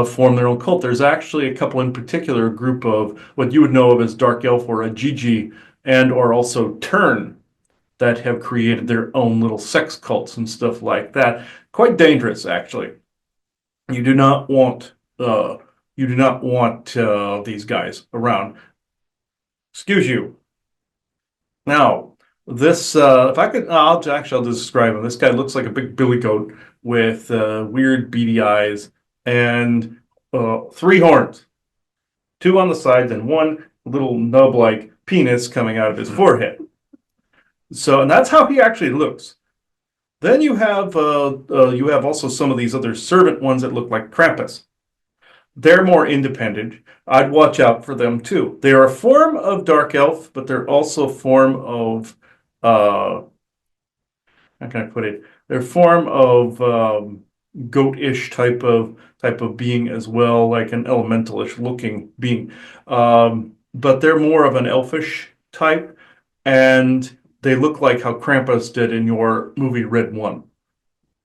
form their own cult. There's actually a couple in particular, a group of what you would know of as Dark Elf or a Gigi, and or also Turn, that have created their own little sex cults and stuff like that. Quite dangerous, actually. You do not want these guys around. Excuse you. Now, this if I could, I'll describe him. This guy looks like a big billy goat with weird beady eyes and 3 horns, 2 on the sides and 1 little nub-like penis coming out of his forehead. So, and that's how he actually looks. Then you have also some of these other servant ones that look like Krampus. They're more independent. I'd watch out for them too. They are a form of dark elf, but they're also a form of how can I put it? They're a form of goat-ish type of being as well, like an elementalish looking being. But they're more of an elfish type, and they look like how Krampus did in your movie Red One.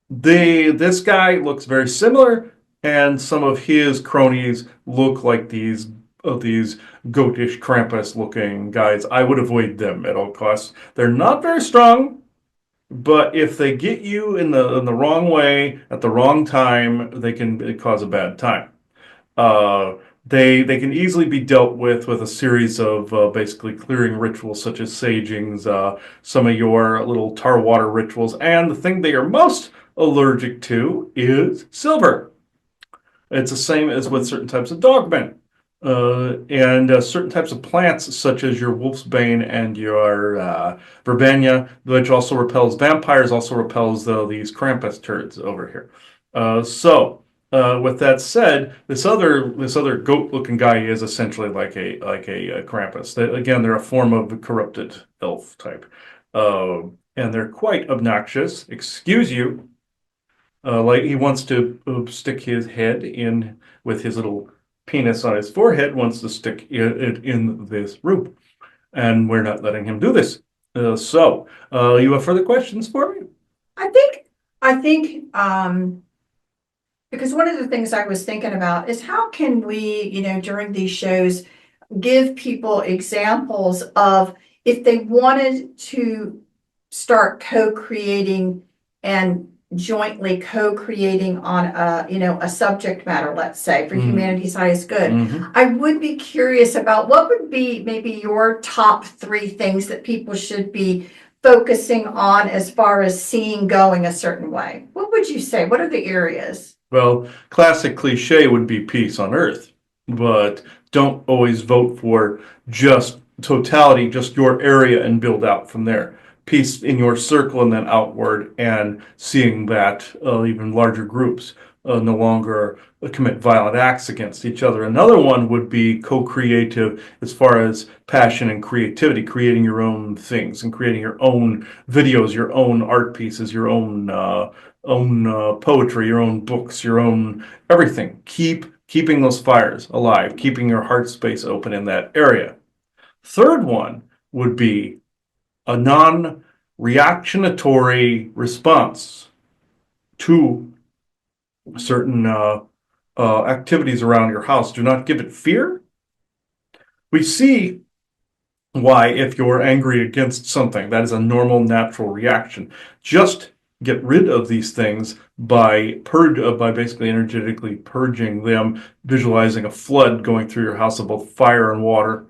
This guy looks very similar, and some of his cronies look like these goatish Krampus looking guys. I would avoid them at all costs. They're not very strong, but if they get you in the wrong way at the wrong time, they can cause a bad time. They can easily be dealt with a series of basically clearing rituals such as sagings, some of your little tar water rituals, and the thing they are most allergic to is silver. It's the same as with certain types of dogmen and certain types of plants such as your wolf's bane and your verbena, which also repels vampires, also repels these Krampus turds over here. With that said, this other goat-looking guy is essentially like a Krampus. Again, they're a form of the corrupted elf type, and they're quite obnoxious. Excuse you. Like he wants to stick his head in with his little penis on his forehead. Wants to stick it in this room, and we're not letting him do this. You have further questions for me? I think because one of the things I was thinking about is how can we, during these shows, give people examples of if they wanted to start co-creating and jointly co-creating on a subject matter, let's say, for humanity's highest good. Mm-hmm. I would be curious about what would be maybe your top 3 things that people should be focusing on as far as seeing going a certain way. What would you say? What are the areas? Well, classic cliche would be peace on earth, but don't always vote for just totality, just your area, and build out from there. Peace in your circle and then outward, and seeing that even larger groups no longer commit violent acts against each other. Another one would be co-creative as far as passion and creativity, creating your own things and creating your own videos, your own art pieces, your own own poetry, your own books, your own everything. Keeping those fires alive, keeping your heart space open in that area. Third one would be a non-reactionatory response to certain activities around your house. Do not give it fear. We see why, if you're angry against something, that is a normal, natural reaction. Just get rid of these things by basically energetically purging them, visualizing a flood going through your house of both fire and water,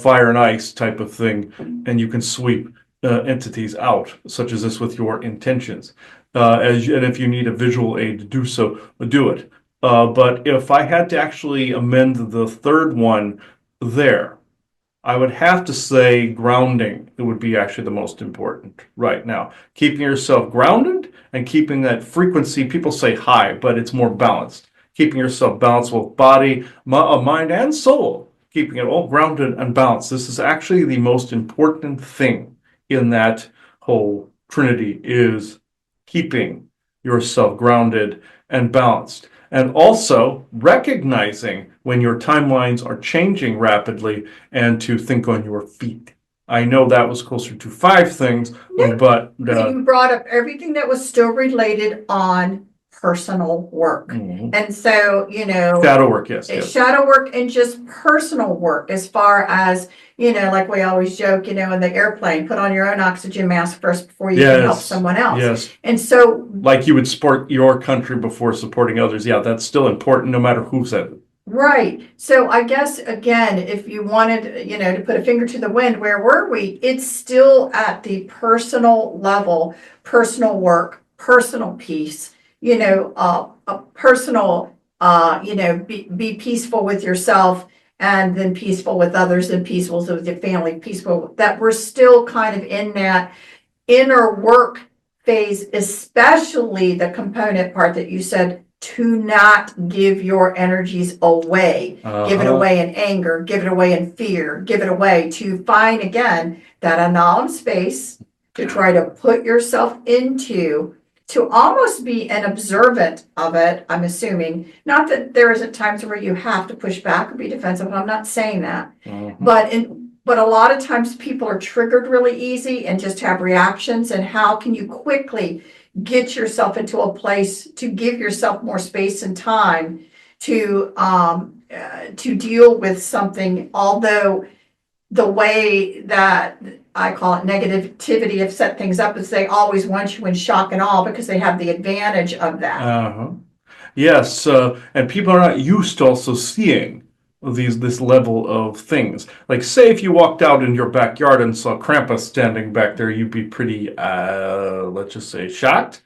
fire and ice type of thing, and you can sweep entities out, such as this, with your intentions. And if you need a visual aid to do so, do it. But if I had to actually amend the third one there, I would have to say grounding. It would be actually the most important right now. Keeping yourself grounded and keeping that frequency. People say high, but it's more balanced. Keeping yourself balanced with body, mind, and soul. Keeping it all grounded and balanced. This is actually the most important thing in that whole trinity, is keeping yourself grounded and balanced. And also recognizing when your timelines are changing rapidly, and to think on your feet. I know that was closer to 5 things, Yeah. but You brought up everything that was still related on personal work. And so, shadow work, yes, it's yes. shadow work and just personal work, as far as, like we always joke, in the airplane, put on your own oxygen mask first before you can help Yes, someone else. yes. And so, Like you would support your country before supporting others. Yeah, that's still important no matter who said it. right. So I guess, again, if you wanted, to put a finger to the wind, where were we? It's still at the personal level, personal work, personal peace, a personal, be peaceful with yourself, and then peaceful with others, and peaceful with your family, peaceful, that we're still kind of in that inner work phase, especially the component part that you said, to not give your energies away. Give it away in anger, give it away in fear, give it away, to find again that Analam space to try to put yourself into, to almost be an observant of it. I'm assuming, not that there isn't times where you have to push back or be defensive, I'm not saying that. But a lot of times people are triggered really easy and just have reactions. And how can you quickly get yourself into a place to give yourself more space and time to deal with something? Although the way that I call it negativity have set things up is they always want you in shock and awe, because they have the advantage of that. Yes, and people are not used to also seeing this level of things. Like, say if you walked out in your backyard and saw Krampus standing back there, you'd be pretty, let's just say, shocked.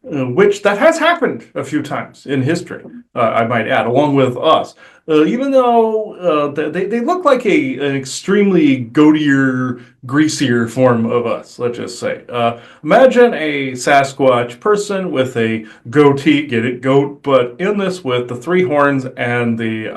Which that has happened a few times in history, I might add, along with us. Even though they look like an extremely goatier, greasier form of us, let's just say. Imagine a Sasquatch person with a goatee, get it, goat, but in this with the 3 horns and the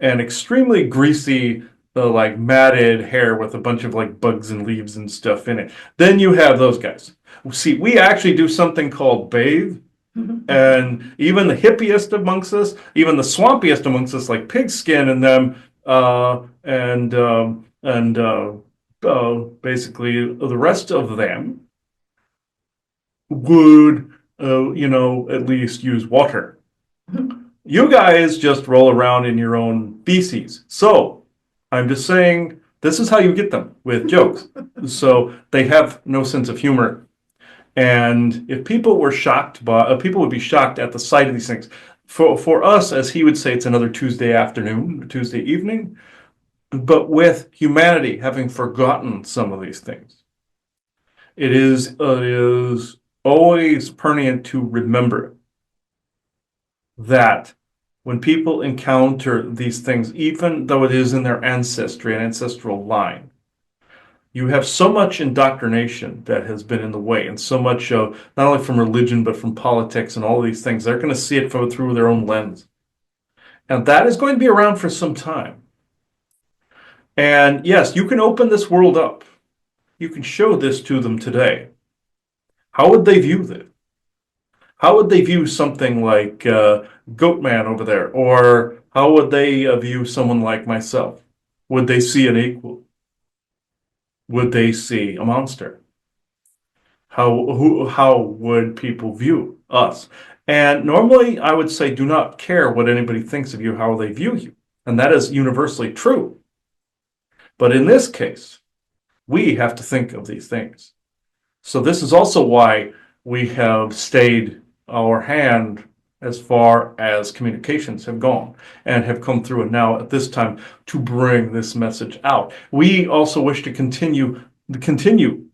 and extremely greasy, like matted hair with a bunch of like bugs and leaves and stuff in it. Then you have those guys. See, we actually do something called bathe. And even the hippiest amongst us, even the swampiest amongst us, like pigskin and them, basically the rest of them would, at least use water. You guys just roll around in your own feces. So I'm just saying, this is how you get them, with jokes. So they have no sense of humor. And if people were shocked by, people would be shocked at the sight of these things. For us, as he would say, it's another Tuesday afternoon, Tuesday evening. But with humanity having forgotten some of these things, it is always pertinent to remember that when people encounter these things, even though it is in their ancestry and ancestral line, you have so much indoctrination that has been in the way, and so much of, not only from religion, but from politics and all these things. They're going to see it through their own lens. And that is going to be around for some time. And yes, you can open this world up. You can show this to them today. How would they view this? How would they view something like Goatman over there? Or how would they view someone like myself? Would they see an equal? Would they see a monster? How would people view us? And normally I would say do not care what anybody thinks of you, how they view you. And that is universally true. But in this case, we have to think of these things. So this is also why we have stayed our hand as far as communications have gone and have come through, and now at this time to bring this message out. We also wish to continue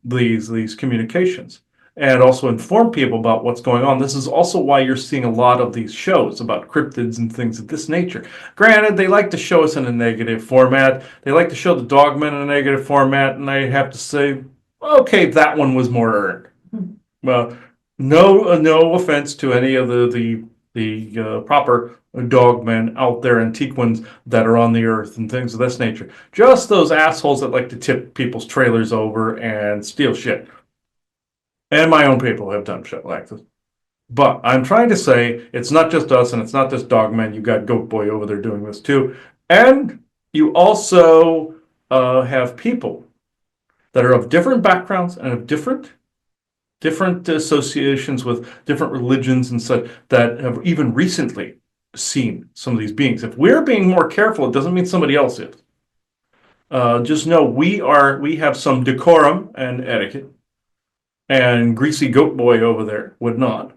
these communications and also inform people about what's going on. This is also why you're seeing a lot of these shows about cryptids and things of this nature. Granted, they like to show us in a negative format. They like to show the dogmen in a negative format, and I have to say, okay, that one was more earned. Well, no offense to any of the proper dogmen out there and tequins that are on the earth and things of this nature. Just those assholes that like to tip people's trailers over and steal shit. And my own people have done shit like this. But I'm trying to say it's not just us and it's not just dogmen. You got Goat Boy over there doing this too. And you also have people that are of different backgrounds and of different associations with different religions and such that have even recently seen some of these beings. If we're being more careful, it doesn't mean somebody else is. Just know we have some decorum and etiquette, and Greasy Goat Boy over there would not.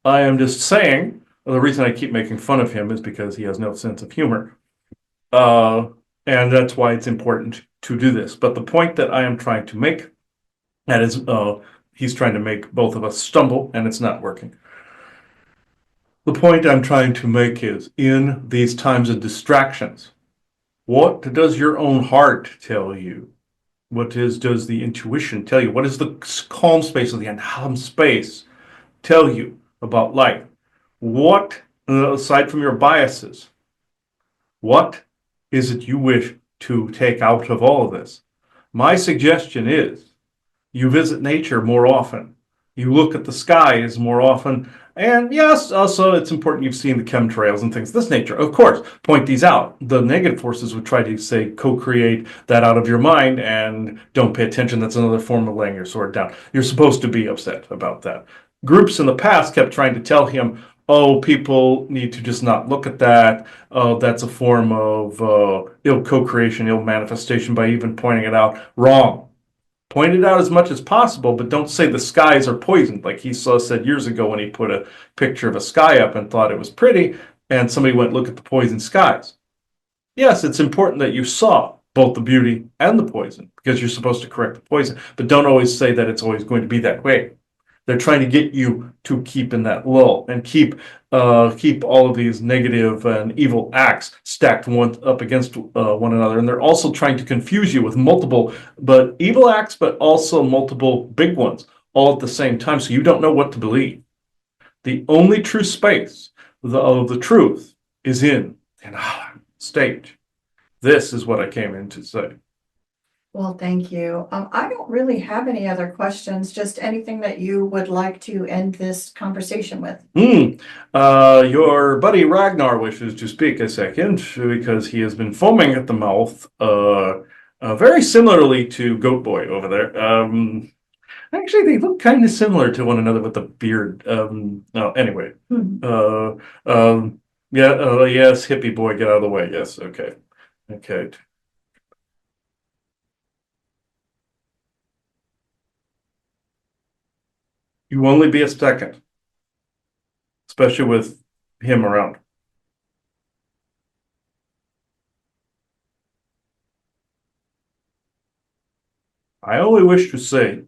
I am just saying, the reason I keep making fun of him is because he has no sense of humor. Uh, and that's why it's important to do this. But the point that I am trying to make, that is, he's trying to make both of us stumble, and it's not working. The point I'm trying to make is, in these times of distractions, what does your own heart tell you? Does the intuition tell you? What does the calm space of the unharmed space tell you about life? What, aside from your biases, what is it you wish to take out of all of this? My suggestion is you visit nature more often. You look at the skies more often. And yes, also it's important you've seen the chemtrails and things of this nature. Of course, point these out. The negative forces would try to say co-create that out of your mind and don't pay attention. That's another form of laying your sword down. You're supposed to be upset about that. Groups in the past kept trying to tell him, oh, people need to just not look at that. Oh, that's a form of ill co-creation, ill manifestation by even pointing it out. Wrong. Point it out as much as possible, but don't say the skies are poisoned, like he said years ago when he put a picture of a sky up and thought it was pretty, and somebody went look at the poisoned skies. Yes, it's important that you saw both the beauty and the poison because you're supposed to correct the poison, but don't always say that it's always going to be that way. They're trying to get you to keep in that lull and keep all of these negative and evil acts stacked one up against one another. And they're also trying to confuse you with multiple but evil acts, but also multiple big ones all at the same time, so you don't know what to believe. The only true space of the truth is in an stage. This is what I came in to say. Well, thank you. I don't really have any other questions, just anything that you would like to end this conversation with. Your buddy Ragnar wishes to speak a second because he has been foaming at the mouth, very similarly to Goat Boy over there. Actually, they look kind of similar to one another with the beard. Anyway, yes, hippie boy, get out of the way. Yes, okay, okay. You only be a second, especially with him around. I only wish to say,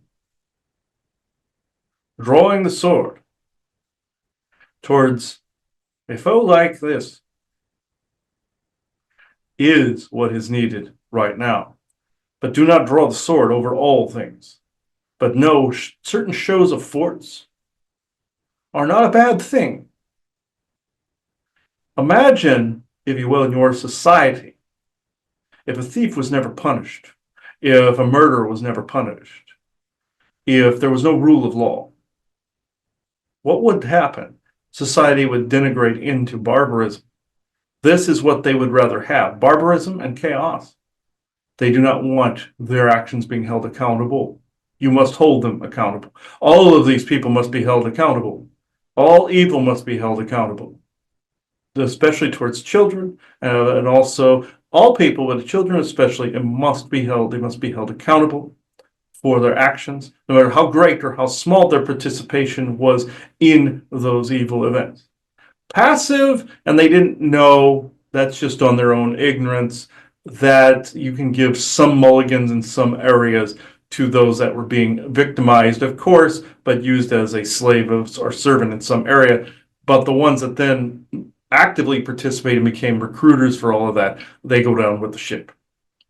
drawing the sword towards a foe like this is what is needed right now. But do not draw the sword over all things. But know certain shows of force are not a bad thing. Imagine, if you will, in your society, if a thief was never punished, if a murderer was never punished, if there was no rule of law. what would happen? Society would denigrate into barbarism. This is what they would rather have: barbarism and chaos. They do not want their actions being held accountable. You must hold them accountable. All of these people must be held accountable. All evil must be held accountable, especially towards children, and also all people, but children especially, they must be held accountable for their actions, no matter how great or how small their participation was in those evil events. Passive, and they didn't know, that's just on their own ignorance, that you can give some mulligans in some areas to those that were being victimized, of course, but used as a slave or servant in some area. But the ones that then actively participated and became recruiters for all of that, they go down with the ship.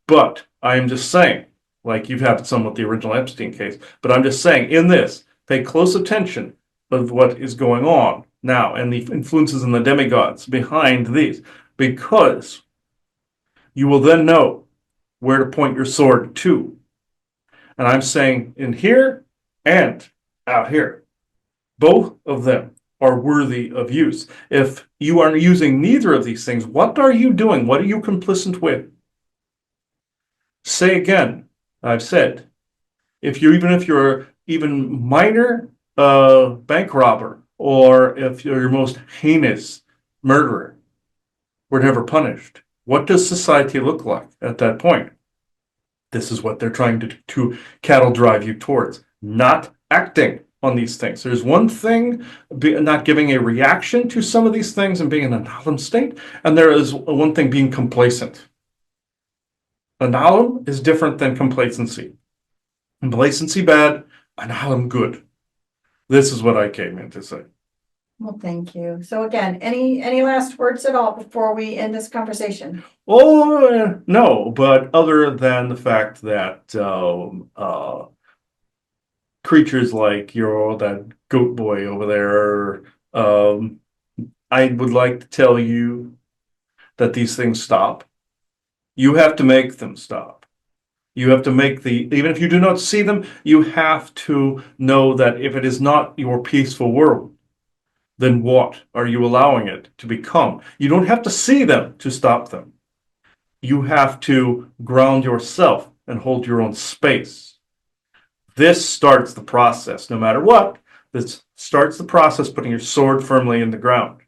But I am just saying, like you've had some with the original Epstein case, but I'm just saying, in this, pay close attention of what is going on now and the influences and the demigods behind these, because you will then know where to point your sword to. And I'm saying in here and out here, both of them are worthy of use. If you are using neither of these things, what are you doing? What are you complicit with? Say again, I've said, if you're even minor bank robber, or if you're your most heinous murderer were never punished, what does society look like at that point? This is what they're trying to cattle drive you towards, not acting on these things. There's one thing, not giving a reaction to some of these things and being in an annulum state, and there is one thing, being complacent. Annulum is different than complacency. Complacency bad, annulum good. This is what I came in to say. Well, thank you. So again, any last words at all before we end this conversation? Oh, no, but other than the fact that creatures like that goat boy over there, I would like to tell you that these things stop. You have to make them stop. You have to make even if you do not see them, you have to know that if it is not your peaceful world, then what are you allowing it to become? You don't have to see them to stop them. You have to ground yourself and hold your own space. This starts the process, no matter what. This starts the process, putting your sword firmly in the ground.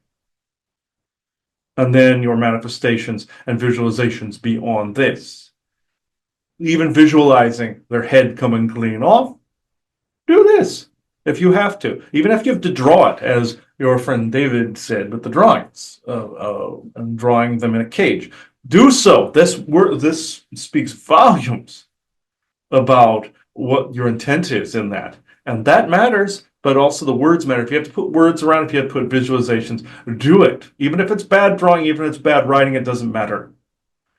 And then your manifestations and visualizations beyond this. Even visualizing their head coming clean off, do this if you have to. Even if you have to draw it, as your friend David said with the drawings, and drawing them in a cage. Do so. This speaks volumes about what your intent is in that. And that matters, but also the words matter. If you have to put words around, if you have to put visualizations, do it. Even if it's bad drawing, even if it's bad writing, it doesn't matter.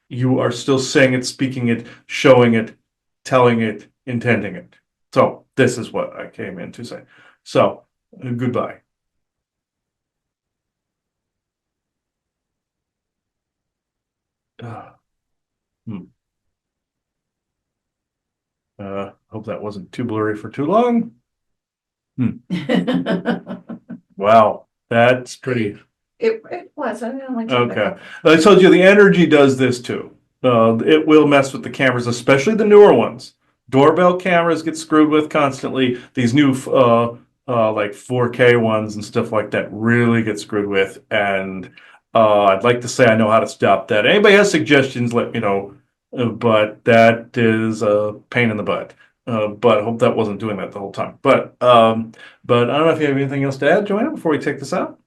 You are still saying it, speaking it, showing it, telling it, intending it. So this is what I came in to say. So goodbye. Hope that wasn't too blurry for too long. Wow, that's pretty. It was. I didn't like Okay. I told you the energy does this too. It will mess with the cameras, especially the newer ones. Doorbell cameras get screwed with constantly. These new like 4K ones and stuff like that really get screwed with. And I'd like to say I know how to stop that. Anybody has suggestions, let me know. But that is a pain in the butt. But I hope that wasn't doing that the whole time. But I don't know if you have anything else to add, Joanna, before we take this out.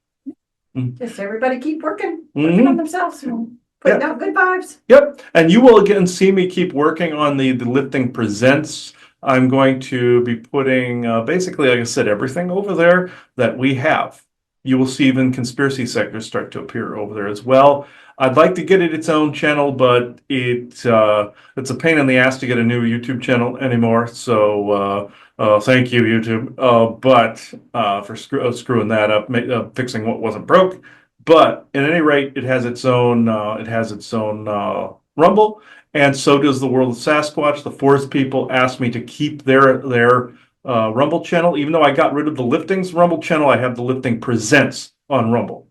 Just everybody keep working on themselves and putting out good vibes. Yep. And you will again see me keep working on the Lifting Presents. I'm going to be putting basically, like I said, everything over there that we have. You will see even conspiracy sectors start to appear over there as well. I'd like to get it its own channel, but it's a pain in the ass to get a new YouTube channel anymore. So thank you, YouTube. But for screwing that up, fixing what wasn't broke. But at any rate, it has its own Rumble, and so does the World of Sasquatch. The forest people asked me to keep their Rumble channel. Even though I got rid of the Liftings Rumble channel, I have the Lifting Presents on Rumble.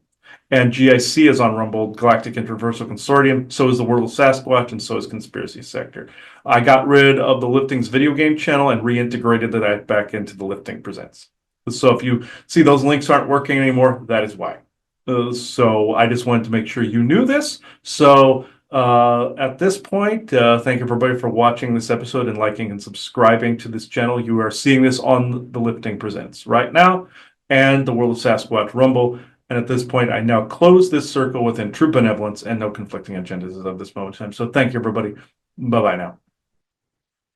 And GIC is on Rumble, Galactic Interversal Consortium. So is the World of Sasquatch, and so is Conspiracy Sector. I got rid of the Liftings video game channel and reintegrated that back into the Lifting Presents. So if you see those links aren't working anymore, that is why. So I just wanted to make sure you knew this. So at this point, thank everybody for watching this episode and liking and subscribing to this channel. You are seeing this on the Lifting Presents right now and the World of Sasquatch Rumble. And at this point, I now close this circle within true benevolence and no conflicting agendas as of this moment in time. So thank you, everybody. Bye-bye now.